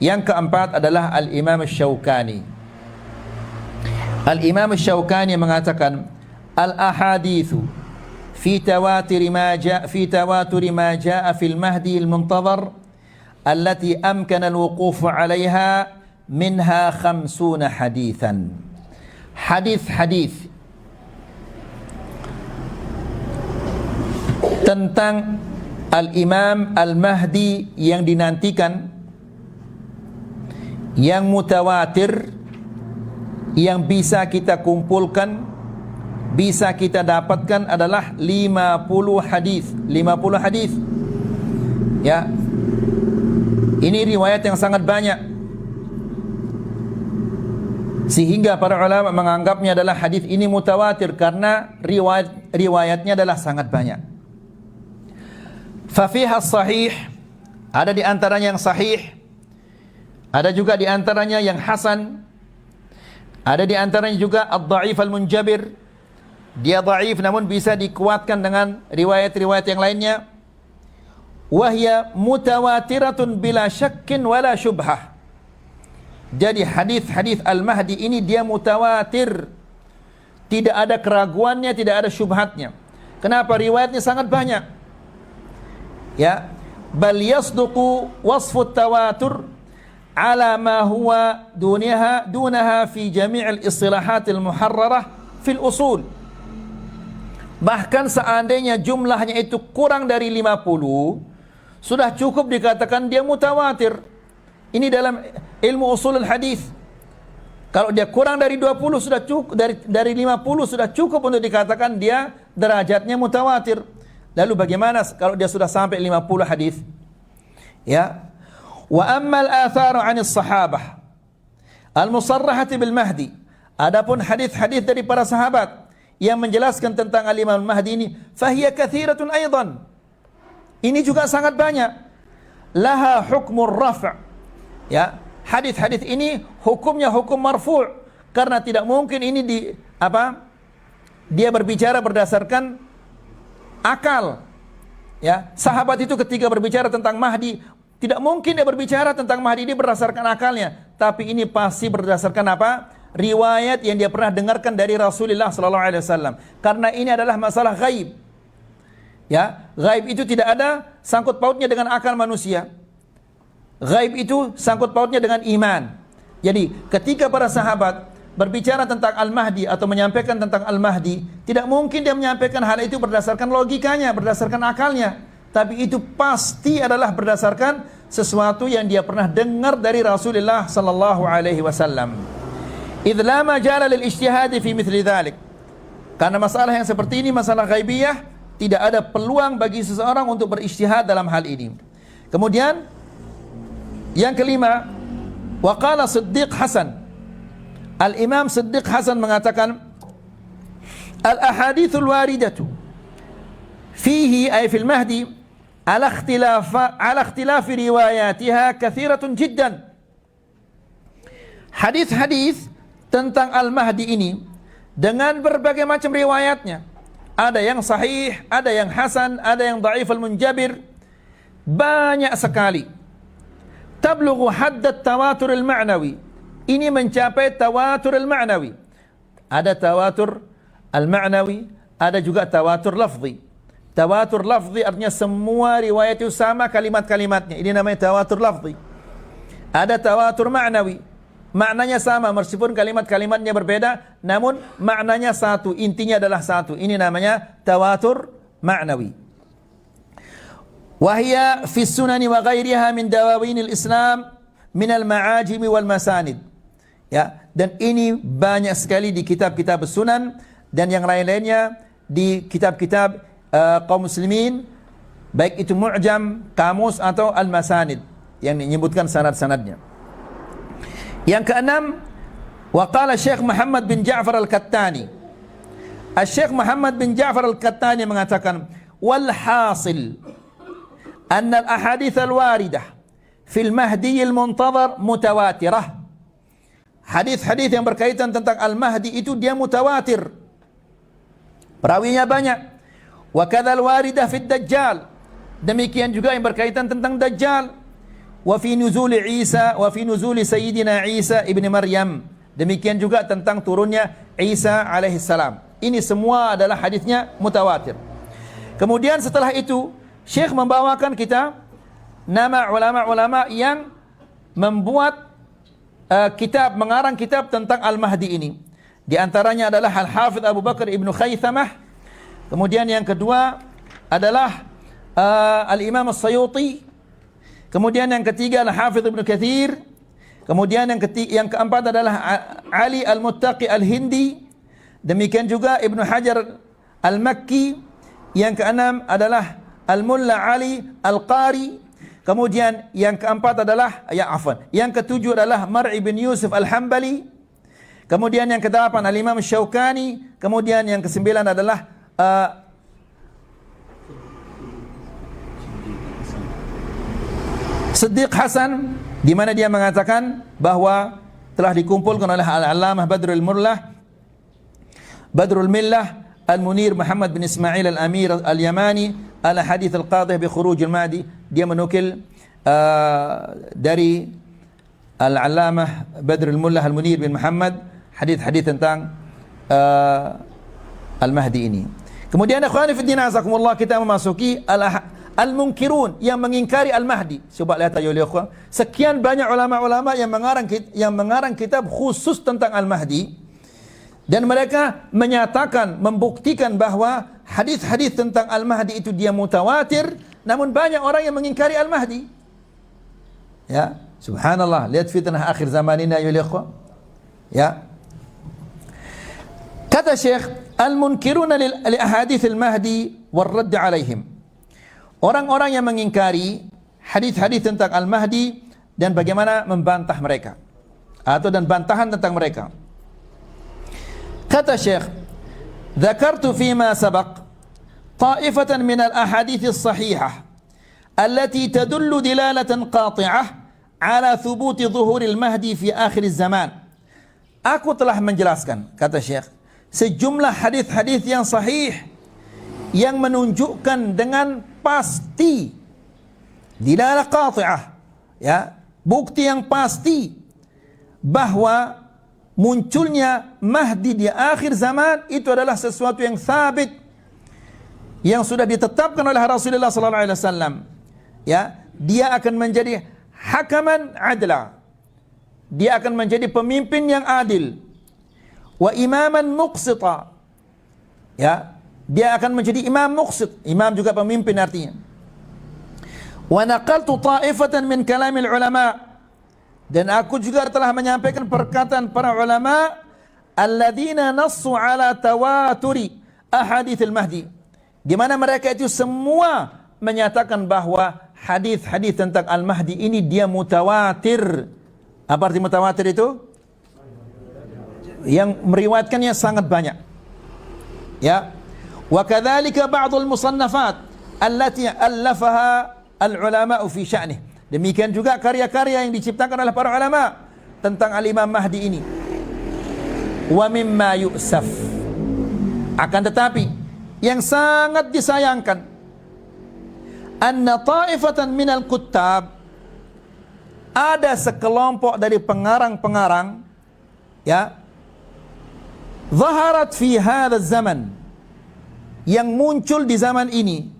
Yang keempat adalah Al-Imam Asy-Syaukani. Al-Imam Asy-Syaukani mengatakan al-ahaditsu fi tawatur ma jaa fil mahdi al-muntazar allati amkana al-wuquf 'alayha minha 50 haditsan. Hadis-hadis tentang Al-Imam Al-Mahdi yang dinantikan, yang mutawatir, yang bisa kita kumpulkan, bisa kita dapatkan adalah 50 hadis. 50 hadis. Ya. Ini riwayat yang sangat banyak, sehingga para ulama menganggapnya adalah hadis ini mutawatir karena riwayatnya adalah sangat banyak. Fa fiha sahih, ada di antaranya yang sahih, ada juga di antaranya yang hasan, ada di antaranya juga ad-dha'if al-munjabir. Dia dhaif namun bisa dikuatkan dengan riwayat-riwayat yang lainnya. Wahya mutawatiratun bila syakkin wala syubhah. Jadi hadis-hadis Al-Mahdi ini dia mutawatir, tidak ada keraguannya, tidak ada syubhatnya. Kenapa? Riwayatnya sangat banyak. Ya, bal yasduqu wasfu tawatur ala ma huwa dunaha fi jami' al-istilahat al-muharrarah fil usul. Bahkan seandainya jumlahnya itu kurang dari 50, sudah cukup dikatakan dia mutawatir. Ini dalam ilmu usul al-hadis. Kalau dia kurang dari 20 sudah cukup, dari 50 sudah cukup untuk dikatakan dia derajatnya mutawatir. Lalu bagaimana kalau dia sudah sampai 50 hadis? Ya. Wa ammal atharu 'anis sahabah al-musarrahati bil Mahdi. Adapun hadis-hadis dari para sahabat yang menjelaskan tentang al-Imam Mahdi ini, fahiya kathiratun aidan. Ini juga sangat banyak. Laha hukmur raf'. Ya, hadis-hadis ini hukumnya hukum marfu', karena tidak mungkin ini dia berbicara berdasarkan akal. Ya, sahabat itu ketika berbicara tentang Mahdi, tidak mungkin dia berbicara tentang Mahdi ini berdasarkan akalnya, tapi ini pasti berdasarkan apa? Riwayat yang dia pernah dengarkan dari Rasulullah sallallahu alaihi wasallam. Karena ini adalah masalah gaib. Ya, gaib itu tidak ada sangkut pautnya dengan akal manusia. Gaib itu sangkut pautnya dengan iman. Jadi, ketika para sahabat berbicara tentang Al-Mahdi atau menyampaikan tentang Al-Mahdi, tidak mungkin dia menyampaikan hal itu berdasarkan logikanya, berdasarkan akalnya. Tapi itu pasti adalah berdasarkan sesuatu yang dia pernah dengar dari Rasulullah sallallahu alaihi wasallam. Idz la majala lil ijtihad fi mithli dzalik. Karena masalah yang seperti ini, masalah ghaibiyah, tidak ada peluang bagi seseorang untuk berijtihad dalam hal ini. Kemudian yang kelima, wa qala Siddiq Hasan. Al-Imam Siddiq Hasan mengatakan, al-ahadithul waridatu fihi ay fil Mahdi على اختلاف رواياتها كثيرة جدا. Hadis-hadis tentang Al-Mahdi ini dengan berbagai macam riwayatnya. Ada yang sahih, ada yang hasan, ada yang dhaif al-munjabir. Banyak sekali. Tablughu hadd at-tawatur al-ma'nawi. Ini mencapai tawatur al-ma'nawi. Ada tawatur al-ma'nawi, ada juga tawatur lafzi. Tawatur lafzi artinya semua riwayat itu sama kalimat-kalimatnya. Ini namanya tawatur lafzi. Ada tawatur ma'nawi. Maknanya sama meskipun kalimat-kalimatnya berbeda, namun maknanya satu, intinya adalah satu. Ini namanya tawatur ma'nawi. Wahia fi sunani wa ghairiha min dawawinil Islam min al-ma'ajimi wal masanid. Ya, dan ini banyak sekali di kitab-kitab sunan dan yang lain-lainnya di kitab-kitab kaum muslimin, baik itu mu'jam, kamus atau al-masanid yang menyebutkan sanad-sanadnya. Yang keenam, wa qala Syekh Muhammad bin Ja'far al-Kattani. Syekh Muhammad bin Ja'far al-Kattani mengatakan, wal hasil anna al-ahadits al-waridah fil mahdi al-muntazar mutawatirah. Hadis-hadis yang berkaitan tentang al-Mahdi itu dia mutawatir. Perawinya banyak. Wa kadzal waridah fid dajjal. Demikian juga yang berkaitan tentang dajjal. Wa fi nuzul Isa wa fi nuzul Sayyidina Isa ibn Maryam. Demikian juga tentang turunnya Isa alaihi salam. Ini semua adalah hadisnya mutawatir. Kemudian setelah itu Syekh membawakan kita nama ulama-ulama yang membuat mengarang kitab tentang Al-Mahdi ini. Di antaranya adalah Al-Hafidh Abu Bakar Ibn Khaythamah. Kemudian yang kedua adalah Al-Imam As-Sayuti. Kemudian yang ketiga Al-Hafidh Ibn Kathir. Kemudian yang keempat adalah Ali Al-Muttaqi Al-Hindi. Demikian juga Ibn Hajar Al-Makki. Yang keenam adalah Al-Mulla Ali Al-Qari. Kemudian yang keempat adalah yang ketujuh adalah Mar'i bin Yusuf Al-Hambali. Kemudian yang kedelapan Al-Imam Syaukani. Kemudian yang kesembilan adalah Siddiq Hasan, di mana dia mengatakan bahwa telah dikumpulkan oleh Al-Allamah Badrul Millah Al-Munir Muhammad bin Ismail Al-Amir Al-Yamani ala hadith al-qadhih bi khuruj al-Mahdi. Dia menukil dari Al-Allamah Badrul Mullah Al-Munir bin Muhammad hadith-hadith tentang Al-Mahdi ini. Kemudian ikhwani fi din azakumullah, kita memasuki al-munkirun yang mengingkari Al-Mahdi. Coba lihat ayo ikhwan, sekian banyak ulama-ulama yang mengarang kitab khusus tentang Al-Mahdi, dan mereka menyatakan, membuktikan bahwa hadis-hadis tentang Al-Mahdi itu dia mutawatir, namun banyak orang yang mengingkari Al-Mahdi. Ya, subhanallah, lihat fitnah akhir zaman ini ayo ikhwan. Ya. Kata Syekh, al-munkiruna li ahadits al-Mahdi والرد عليهم. Orang-orang yang mengingkari hadis-hadis tentang Al-Mahdi dan bagaimana membantah mereka atau dan bantahan tentang mereka. Kata Syekh, "Dzakartu fima sabaq ta'ifatan min al-ahadits as-sahihah allati tadullu dilalatan qati'ah ala thubuti zuhur al-Mahdi fi akhir az-zaman." Aku telah menjelaskan, kata Syekh, sejumlah hadis-hadis yang sahih yang menunjukkan dengan pasti, dilalah qati'ah, ya, bukti yang pasti bahwa munculnya Mahdi di akhir zaman itu adalah sesuatu yang sabit, yang sudah ditetapkan oleh Rasulullah sallallahu alaihi wasallam. Ya, dia akan menjadi hakaman adla. Dia akan menjadi pemimpin yang adil. Wa imaman muqsita. Ya, dia akan menjadi imam muqsit. Imam juga pemimpin artinya. Wa naqaltu ta'ifatan min kalamil ulama. Dan aku juga telah menyampaikan perkataan para ulama alladzina nassu ala tawaturi ahadits al-Mahdi. Di mana mereka itu semua menyatakan bahwa hadis-hadis tentang Al-Mahdi ini dia mutawatir. Apa arti mutawatir itu? Yang meriwayatkannya sangat banyak. Ya. Wa kadzalika ba'dul musannafat allati allafaha al-ulama fi sya'nih. Demikian juga karya-karya yang diciptakan oleh para ulama tentang Al-Imam Mahdi ini. Wa mimma yu'saf. Akan tetapi yang sangat disayangkan, anna ta'ifatan minal kuttab, ada sekelompok dari pengarang-pengarang, ya, zaharat fi hadha zaman, yang muncul di zaman ini,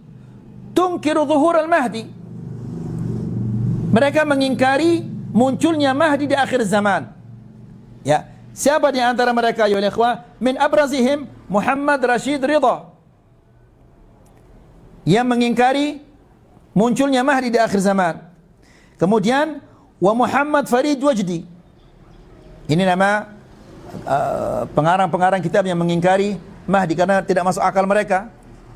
tungkiru zuhur al-Mahdi. Mereka mengingkari munculnya Mahdi di akhir zaman. Ya, siapa di antara mereka ya ikhwah? Min abrazihim Muhammad Rashid Ridha, yang mengingkari munculnya Mahdi di akhir zaman. Kemudian wa Muhammad Farid Wajdi. Ini nama pengarang-pengarang kitab yang mengingkari Mahdi karena tidak masuk akal mereka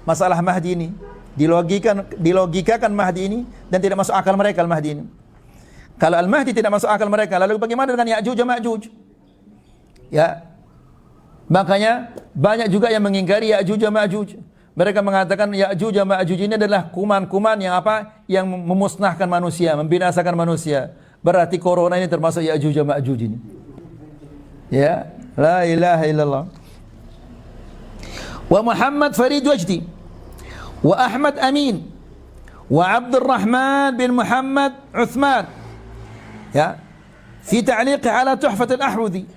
masalah Mahdi ini. Dilogikakan Mahdi ini dan tidak masuk akal mereka Al-Mahdi ini. Kalau Al-Mahdi tidak masuk akal mereka, lalu bagaimana dengan Ya'juj dan Ma'juj? Ya. Makanya banyak juga yang mengingkari Ya'juj dan Ma'juj. Mereka mengatakan Ya'juj dan Ma'juj ini adalah kuman-kuman yang apa? Yang memusnahkan manusia, membinasakan manusia. Berarti corona ini termasuk Ya'juj dan Ma'juj ini. Ya, la ilaha illallah. Wa Muhammad Farid Wajdi, wa Ahmad Amin, wa Abdul Rahman bin Muhammad Uthman. Ya, fi ta'liq ala Tuhfat al-Ahwadi.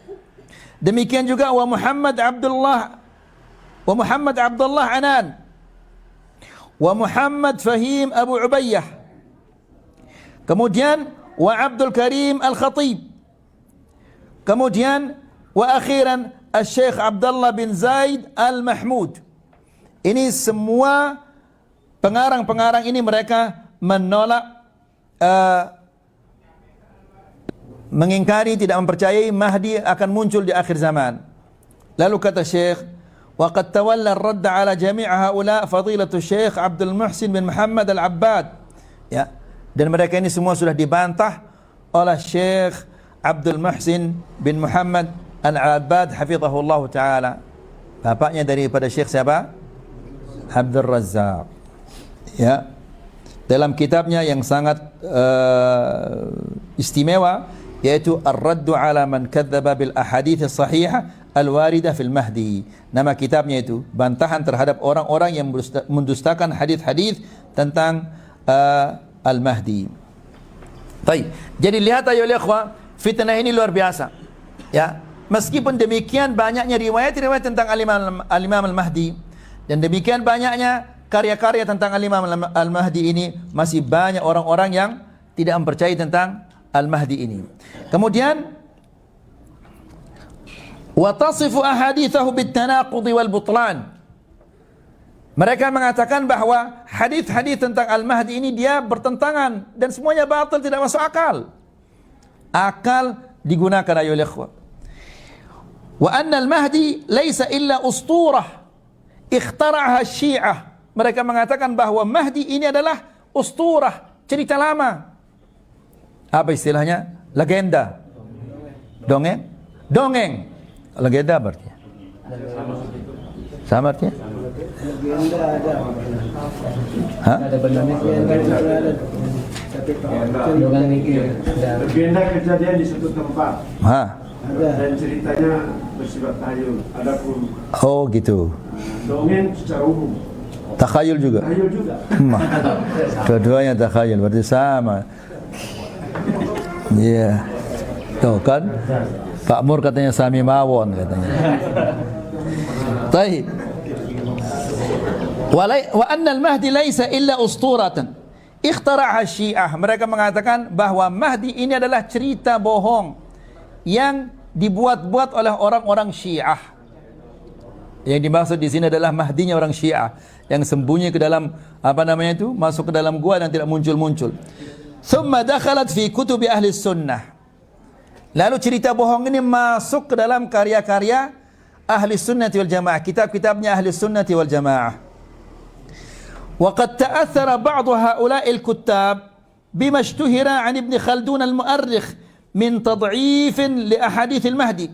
Demikian juga wa Muhammad Abdullah Anan, wa Muhammad Fahim Abu Ubayyah. Kemudian wa Abdul Karim Al-Khatib. Kemudian wa akhiran Al-Syekh Abdullah bin Zaid Al-Mahmud. Ini semua pengarang-pengarang ini mereka menolak, mengingkari, tidak mempercayai Mahdi akan muncul di akhir zaman. Lalu kata Syekh, wa qad tawalla ar-radd ala jami' haula fadilatu Syekh Abdul Muhsin bin Muhammad Al-Abbad. Ya. Dan mereka ini semua sudah dibantah oleh Syekh Abdul Muhsin bin Muhammad Al-Abbad hafizahullah taala. Bapaknya daripada Syekh siapa? Abdul Razzaq. Ya. Dalam kitabnya yang sangat istimewa, yaitu Ar-Raddu ala man kadzdzaba bil ahadits as-sahihah al-waridah fil Mahdi. Nama kitabnya itu bantahan terhadap orang-orang yang mendustakan hadis-hadis tentang Al-Mahdi. Baik. Jadi lihat ayo ikhwah, fitnah ini luar biasa. Ya. Meskipun demikian banyaknya riwayat-riwayat tentang Al-Imam Al-Mahdi dan demikian banyaknya karya-karya tentang Al-Imam Al-Mahdi ini, masih banyak orang-orang yang tidak mempercayai tentang Al-Mahdi ini. Kemudian wa tasifu ahaditsahu bit-tanaqud wal butlan. Mereka mengatakan bahwa hadis-hadis tentang Al-Mahdi ini dia bertentangan dan semuanya batil, tidak masuk akal. Akal digunakan ayo ikhwah. Wa anna al-Mahdi laysa illa usturah ikhtara'aha Syiah mereka mengatakan bahwa Mahdi ini adalah usturah, cerita lama. Apa istilahnya? Legenda. Dongeng? Dongeng. Legenda berarti. Sama artinya? Legenda ada. Hah? Ada benarnya ada. Tapi Legenda kejadian di satu tempat. Hah? Dan ceritanya bersifat tahyul. Adapun Oh gitu. dongeng secara umum. Takhayul juga. Tahyul juga. Dua-duanya takhayul berarti sama. Iya. Tuh kan? Pak Mur katanya Sami Mawon katanya. Baik. Wa anna al-Mahdi laisa illa usturatan. Ikhtara'a Syiah. Mereka mengatakan bahwa Mahdi ini adalah cerita bohong yang dibuat-buat oleh orang-orang Syiah. Yang dimaksud di sini adalah Mahdinya orang Syiah yang sembunyi ke dalam masuk ke dalam gua dan tidak muncul-muncul. Thumma dakhalat fi kutubi ahli sunnah. Lalu cerita bohong ini masuk ke dalam karya-karya ahli sunnati wal jamaah, kitab-kitabnya ahli sunnati wal jamaah. Wa qad ta'athara ba'd ha'ula'i al-kuttab bima ishtuhira 'an Ibn Khaldun al-Mu'arrikh min tad'if li ahadits al-Mahdi.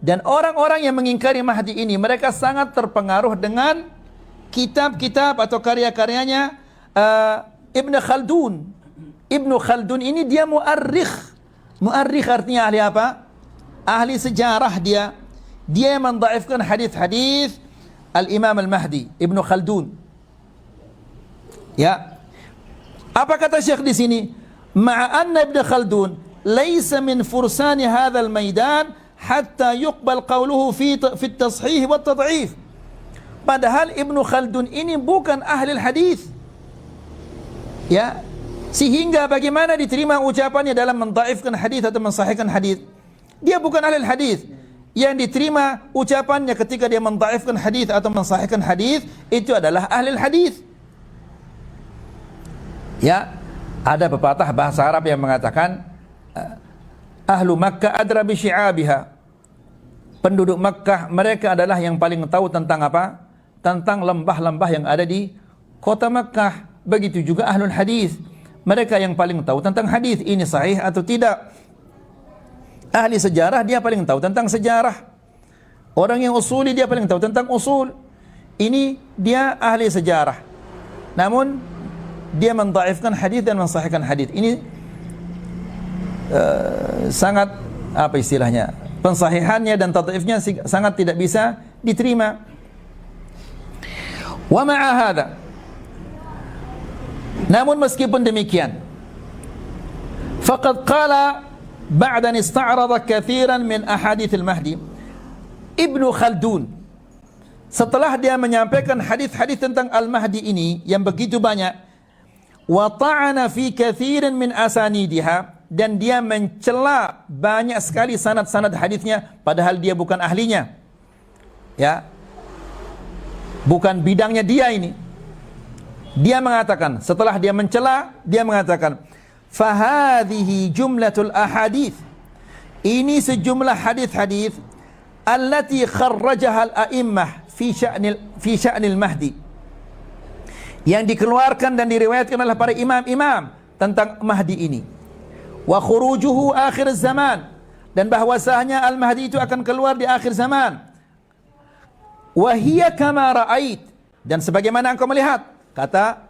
Dan orang-orang yang mengingkari Mahdi ini mereka sangat terpengaruh dengan kitab-kitab atau karya-karyanya Ibn Khaldun. Ibn Khaldun ini dia mu'arrikh. Mu'arrikh artinya ahli apa? Ahli sejarah dia. Dia yang mendhaifkan hadis-hadis Al-Imam Al-Mahdi, Ibn Khaldun. Ya. Apa kata Syekh di sini? Ma'a anna Ibn Khaldun laysa min fursani hadzal maidan hatta yuqbal qawluhu fi at-tashih wa at-tad'if. Padahal Ibn Khaldun ini bukan ahli hadis. Ya. Sehingga bagaimana diterima ucapannya dalam mendhaifkan hadis atau mensahihkan hadis? Dia bukan ahli hadis. Yang diterima ucapannya ketika dia mendhaifkan hadis atau mensahihkan hadis itu adalah ahli hadis. Ya, ada pepatah bahasa Arab yang mengatakan ahlu Makkah adra bi syi'abiha. Penduduk Makkah mereka adalah yang paling tahu tentang apa? Tentang lembah-lembah yang ada di kota Makkah. Begitu juga ahlul hadis. Mereka yang paling tahu tentang hadis ini sahih atau tidak. Ahli sejarah dia paling tahu tentang sejarah. Orang yang usuli dia paling tahu tentang usul. Ini dia ahli sejarah. Namun dia mendhaifkan hadis dan mensahihkan hadis. Ini sangat apa istilahnya? Pensahihannya dan tadhifnya sangat tidak bisa diterima. Wa ma'a hadza, namun meskipun demikian, faqad qala ba'da an ista'rada katsiran min ahadits al-Mahdi, Ibnu Khaldun setelah dia menyampaikan hadis-hadis tentang Al-Mahdi ini yang begitu banyak, wa ta'ana fi katsirin min asanidiha, dan dia mencela banyak sekali sanad-sanad hadisnya padahal dia bukan ahlinya. Ya. Bukan bidangnya dia ini. Dia mengatakan, setelah dia mencela, dia mengatakan, fahadhihi jumlatul ahadith. Ini sejumlah hadis-hadis allati kharrajaha al-a'immah fi sya'nil Mahdi. Yang dikeluarkan dan diriwayatkan oleh para imam-imam tentang Mahdi ini. Wa khurujuhu akhir zaman, dan bahwasanya Al-Mahdi itu akan keluar di akhir zaman. Wa hiya kama ra'ait, dan sebagaimana engkau melihat, kata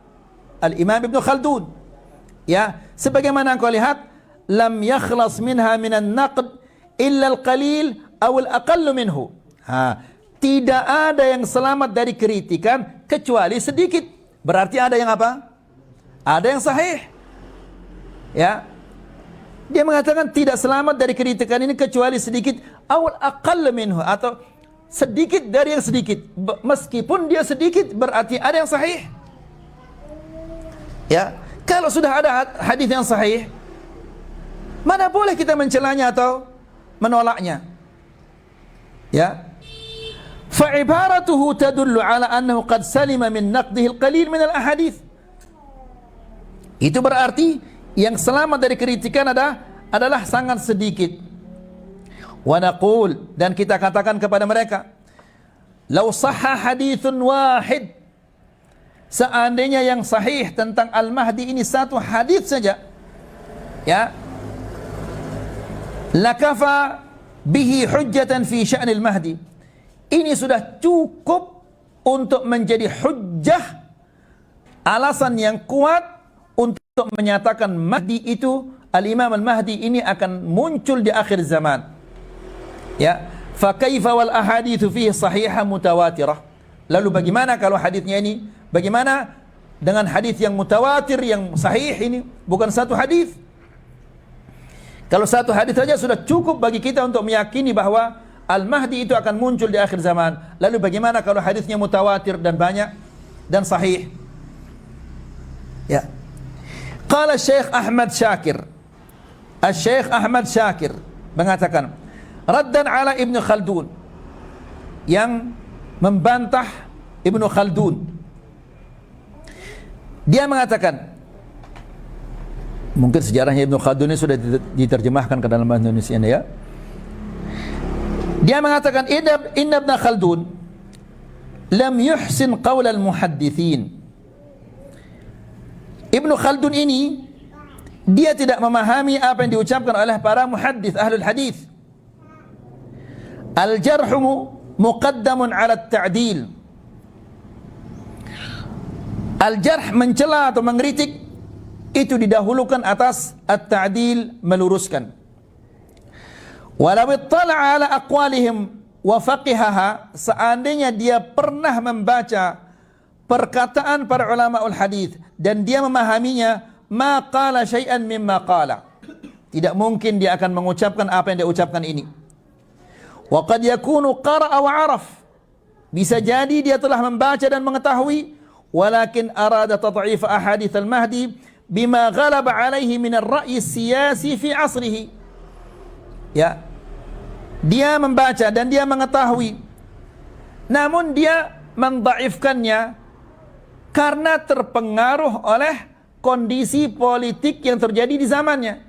Al-Imam Ibn Khaldun, ya, sebagaimana engkau lihat, lam yakhlas minha minan naqd illa al-qalil aw al-aqall minhu. Tidak ada yang selamat dari kritikan kecuali sedikit. Berarti ada yang apa? Ada yang sahih. Ya. Dia mengatakan tidak selamat dari kritikan ini kecuali sedikit, aw al-aqall minhu, atau sedikit dari yang sedikit. Meskipun dia sedikit berarti ada yang sahih. Ya, kalau sudah ada hadis yang sahih, mana boleh kita mencelanya atau menolaknya? Ya. Fa ibaratuhu tadullu ala annahu qad salima min naqdihi al-qalil min al-ahadits. Itu berarti yang selamat dari kritikan adalah sangat sedikit. Wa naqul, dan kita katakan kepada mereka, law sahha hadithun wahid, seandainya yang sahih tentang Al-Mahdi ini satu hadis saja, ya, lakafa bihi hujjatan fi sya'nil Mahdi. Ini sudah cukup untuk menjadi hujjah, alasan yang kuat untuk menyatakan Mahdi itu, Al-Imam Al-Mahdi ini akan muncul di akhir zaman. Ya, fa kaifa wal ahaditsu fihi sahihah mutawatirah. Lalu bagaimana kalau hadisnya ini? Bagaimana dengan hadis yang mutawatir, yang sahih ini? Bukan satu hadis. Kalau satu hadis saja sudah cukup bagi kita untuk meyakini bahwa Al-Mahdi itu akan muncul di akhir zaman. Lalu bagaimana kalau hadisnya mutawatir dan banyak dan sahih? Ya. Qala Syekh Ahmad Syakir. Syekh Ahmad Syakir mengatakan, raddan ala Ibn Khaldun, yang membantah Ibn Khaldun. Dia mengatakan, mungkin sejarahnya Ibn Khaldun ini sudah diterjemahkan ke dalam bahasa Indonesia ya. Dia mengatakan, Inna Ibn Khaldun lam yuhsin qawl al-muhaddithin. Ibn Khaldun ini dia tidak memahami apa yang diucapkan oleh para muhaddits, ahlul hadis. Al-jarhu muqaddamun ala at-ta'dil. Al-jarh, mencela atau mengkritik, itu didahulukan atas at-ta'dil, meluruskan. Walau ittala'a ala aqwalihim wa faqihaha, seandainya dia pernah membaca perkataan para ulama hadis dan dia memahaminya, ma qala syai'an mimma qala, tidak mungkin dia akan mengucapkan apa yang dia ucapkan ini. Wa qad yakunu qara'a wa 'araf, bisa jadi dia telah membaca dan mengetahui, walakin arada tad'if ahadits al-Mahdi bima ghalaba alaihi min ar-ra'yi siyasi fi asrihi. Ya, dia membaca dan dia mengetahui, namun dia mendhaifkannya karena terpengaruh oleh kondisi politik yang terjadi di zamannya.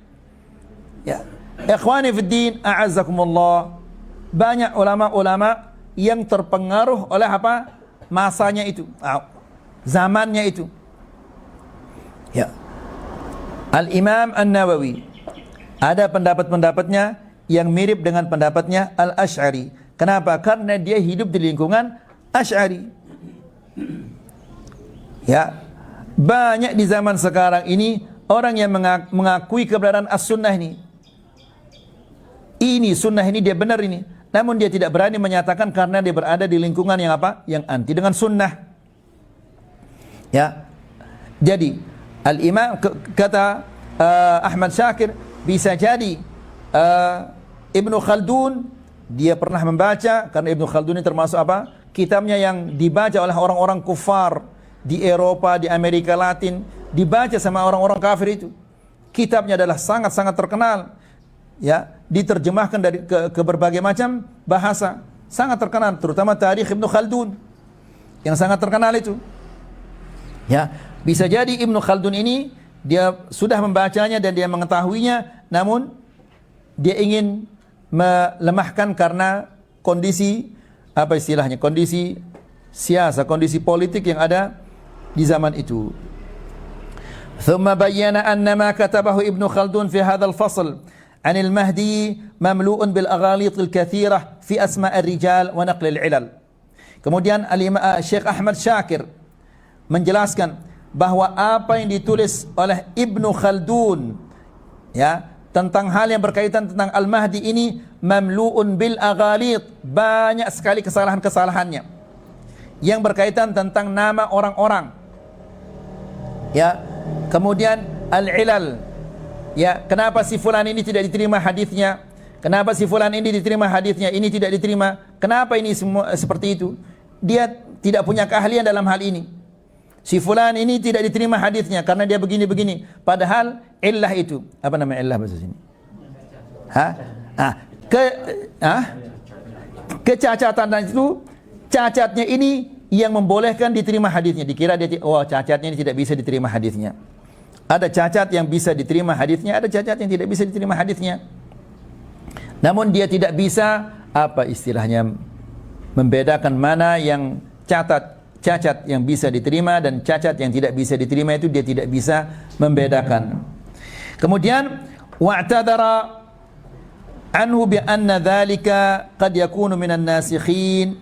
Ya, ikhwani fid din, a'azzakumullah, banyak ulama-ulama yang terpengaruh oleh apa? Masanya itu, zamannya itu. Ya. Al-Imam An-Nawawi ada pendapat-pendapatnya yang mirip dengan pendapatnya Al-Asy'ari. Kenapa? Karena dia hidup di lingkungan Asy'ari. Ya, banyak di zaman sekarang ini orang yang mengakui kebenaran as-sunnah ini. Ini sunnah ini dia benar ini, namun dia tidak berani menyatakan karena dia berada di lingkungan yang apa? Yang anti dengan sunnah. Ya. Jadi Al-Imam kata Ahmad Syakir, bisa jadi Ibn Khaldun dia pernah membaca, karena Ibn Khaldun ini termasuk apa? Kitabnya yang dibaca oleh orang-orang kufar di Eropa, di Amerika Latin, dibaca sama orang-orang kafir itu. Kitabnya adalah sangat-sangat terkenal. Ya, diterjemahkan dari ke berbagai macam bahasa, sangat terkenal, terutama Tarikh Ibn Khaldun yang sangat terkenal itu. Ya, bisa jadi Ibn Khaldun ini dia sudah membacanya dan dia mengetahuinya, namun dia ingin melemahkan karena kondisi apa istilahnya, kondisi siasa, kondisi politik yang ada di zaman itu. Thumma bayyana anna ma katabahu Ibn Khaldun fi hadzal fasl عن المهدي مملوء بالأغاليط الكثيرة في أسماء الرجال ونقل العلل. Kemudian Syekh Ahmad Syakir menjelaskan bahwa apa yang ditulis oleh Ibnu Khaldun ya tentang hal yang berkaitan tentang Al-Mahdi ini mamlu'un bil aghalid, banyak sekali kesalahan-kesalahannya yang berkaitan tentang nama orang-orang. Ya, kemudian al-ilal. Ya, kenapa si fulan ini tidak diterima hadisnya? Kenapa si fulan ini diterima hadisnya, ini tidak diterima? Kenapa ini semua seperti itu? Dia tidak punya keahlian dalam hal ini. Si fulan ini tidak diterima hadisnya karena dia begini-begini. Padahal illah itu, apa nama illah bahasa sini? Kecacatan itu, cacatnya ini yang membolehkan diterima hadisnya. Dikira dia, cacatnya ini tidak bisa diterima hadisnya. Ada cacat yang bisa diterima hadisnya, ada cacat yang tidak bisa diterima hadisnya. Namun dia tidak bisa apa istilahnya membedakan mana yang cacat yang bisa diterima dan cacat yang tidak bisa diterima itu dia tidak bisa membedakan. Kemudian wa'tadara anhu bi anna dzalika qad yakunu minan nasikhin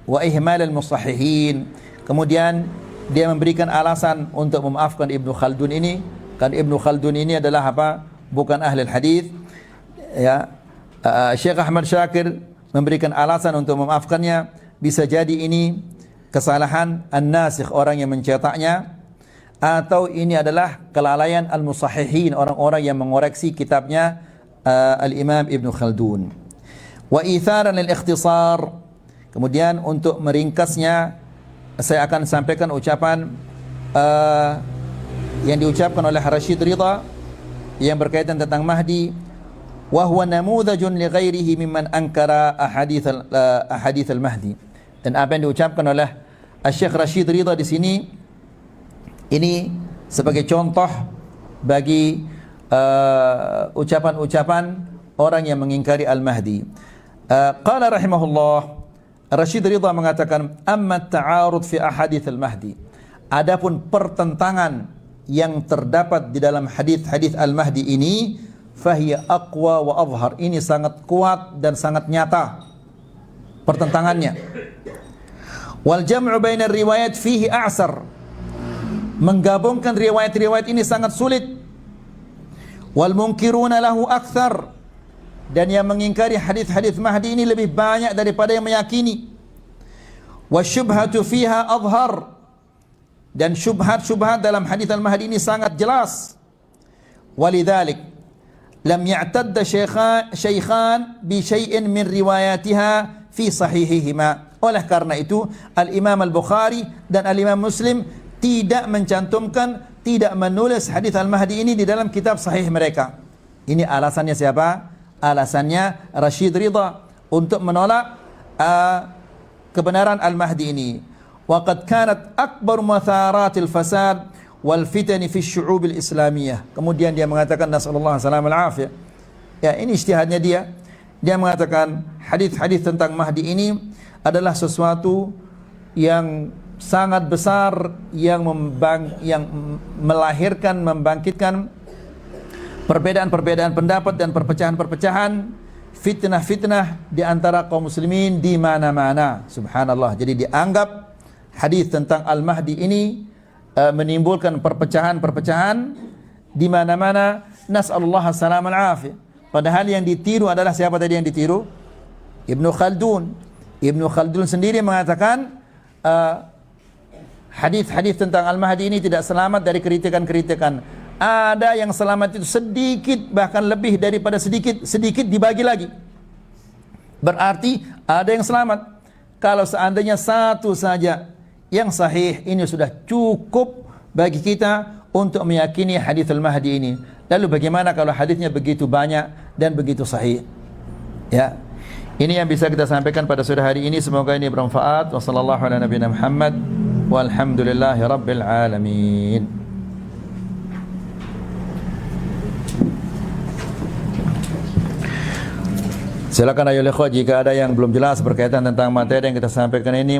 wa ihmal al-musahhihin. Kemudian dia memberikan alasan untuk memaafkan Ibnu Khaldun ini. Kan Ibnu Khaldun ini adalah apa? Bukan ahli hadis. Ya. Syekh Ahmad Syakir memberikan alasan untuk memaafkannya. Bisa jadi ini kesalahan an-nasikh, orang yang mencetaknya, atau ini adalah kelalaian al-musahhihin, orang-orang yang mengoreksi kitabnya al-Imam Ibnu Khaldun. Wa itharan lil-ikhtisar. Kemudian untuk meringkasnya, saya akan sampaikan ucapan yang diucapkan oleh Rashid Ridha yang berkaitan tentang Mahdi. Wa huwa namudhajun li ghairihi mimman ankara ahadits al-Mahdi. Dan apa yang diucapkan oleh Syekh Rashid Ridha di sini ini sebagai contoh bagi ucapan-ucapan orang yang mengingkari Al-Mahdi. Qala rahimahullah, Rashid Ridha mengatakan, amma ta'arud fi ahadits al-Mahdi. Adapun pertentangan yang terdapat di dalam hadis-hadis Al-Mahdi ini, fahiya aqwa wa azhar. Ini sangat kuat dan sangat nyata pertentangannya. Wal jam'u bainar riwayat fihi a'sar. Menggabungkan riwayat-riwayat ini sangat sulit. Wal munkiruna lahu akthar. Dan yang mengingkari hadis-hadis Mahdi ini lebih banyak daripada yang meyakini. Wasyubhatu fiha azhar. Dan syubhat-syubhat dalam hadis Al-Mahdi ini sangat jelas. Walidzalik lam ya'tadda syaikhan bi syai'in min riwayatiha fi sahihihima. Oleh karena itu Al-Imam Al-Bukhari dan Al-Imam Muslim tidak mencantumkan, tidak menulis hadis Al-Mahdi ini di dalam kitab sahih mereka. Ini alasannya siapa? Alasannya Rashid Ridha untuk menolak kebenaran Al-Mahdi ini. Wa qad kanat akbar matharatil fasad wal fitani fi syu'ub al-islamiyah. Kemudian dia mengatakan nasallallahu alaihi wasallam al-afiyah. Ya, ini ijtihadnya dia. Dia mengatakan hadis-hadis tentang Mahdi ini adalah sesuatu yang sangat besar yang melahirkan, membangkitkan perbedaan-perbedaan pendapat dan perpecahan-perpecahan, fitnah-fitnah di antara kaum muslimin di mana-mana. Subhanallah. Jadi dianggap hadis tentang Al-Mahdi ini menimbulkan perpecahan-perpecahan di mana-mana. Nas'alullah as-salam al-afiyah. Padahal yang ditiru adalah siapa tadi yang ditiru? Ibnu Khaldun. Ibnu Khaldun sendiri mengatakan hadis-hadis tentang Al-Mahdi ini tidak selamat dari kritikan-kritikan. Ada yang selamat itu sedikit, bahkan lebih daripada sedikit, sedikit dibagi lagi. Berarti ada yang selamat. Kalau seandainya satu saja yang sahih, ini sudah cukup bagi kita untuk meyakini hadis Al-Mahdi ini. Lalu bagaimana kalau hadisnya begitu banyak dan begitu sahih? Ya. Ini yang bisa kita sampaikan pada sore hari ini. Semoga ini bermanfaat. Wassallallahu ala nabiyina Muhammad walhamdulillahi rabbil alamin. Silakan ayo ikhwah, jika ada yang belum jelas berkaitan tentang materi yang kita sampaikan ini,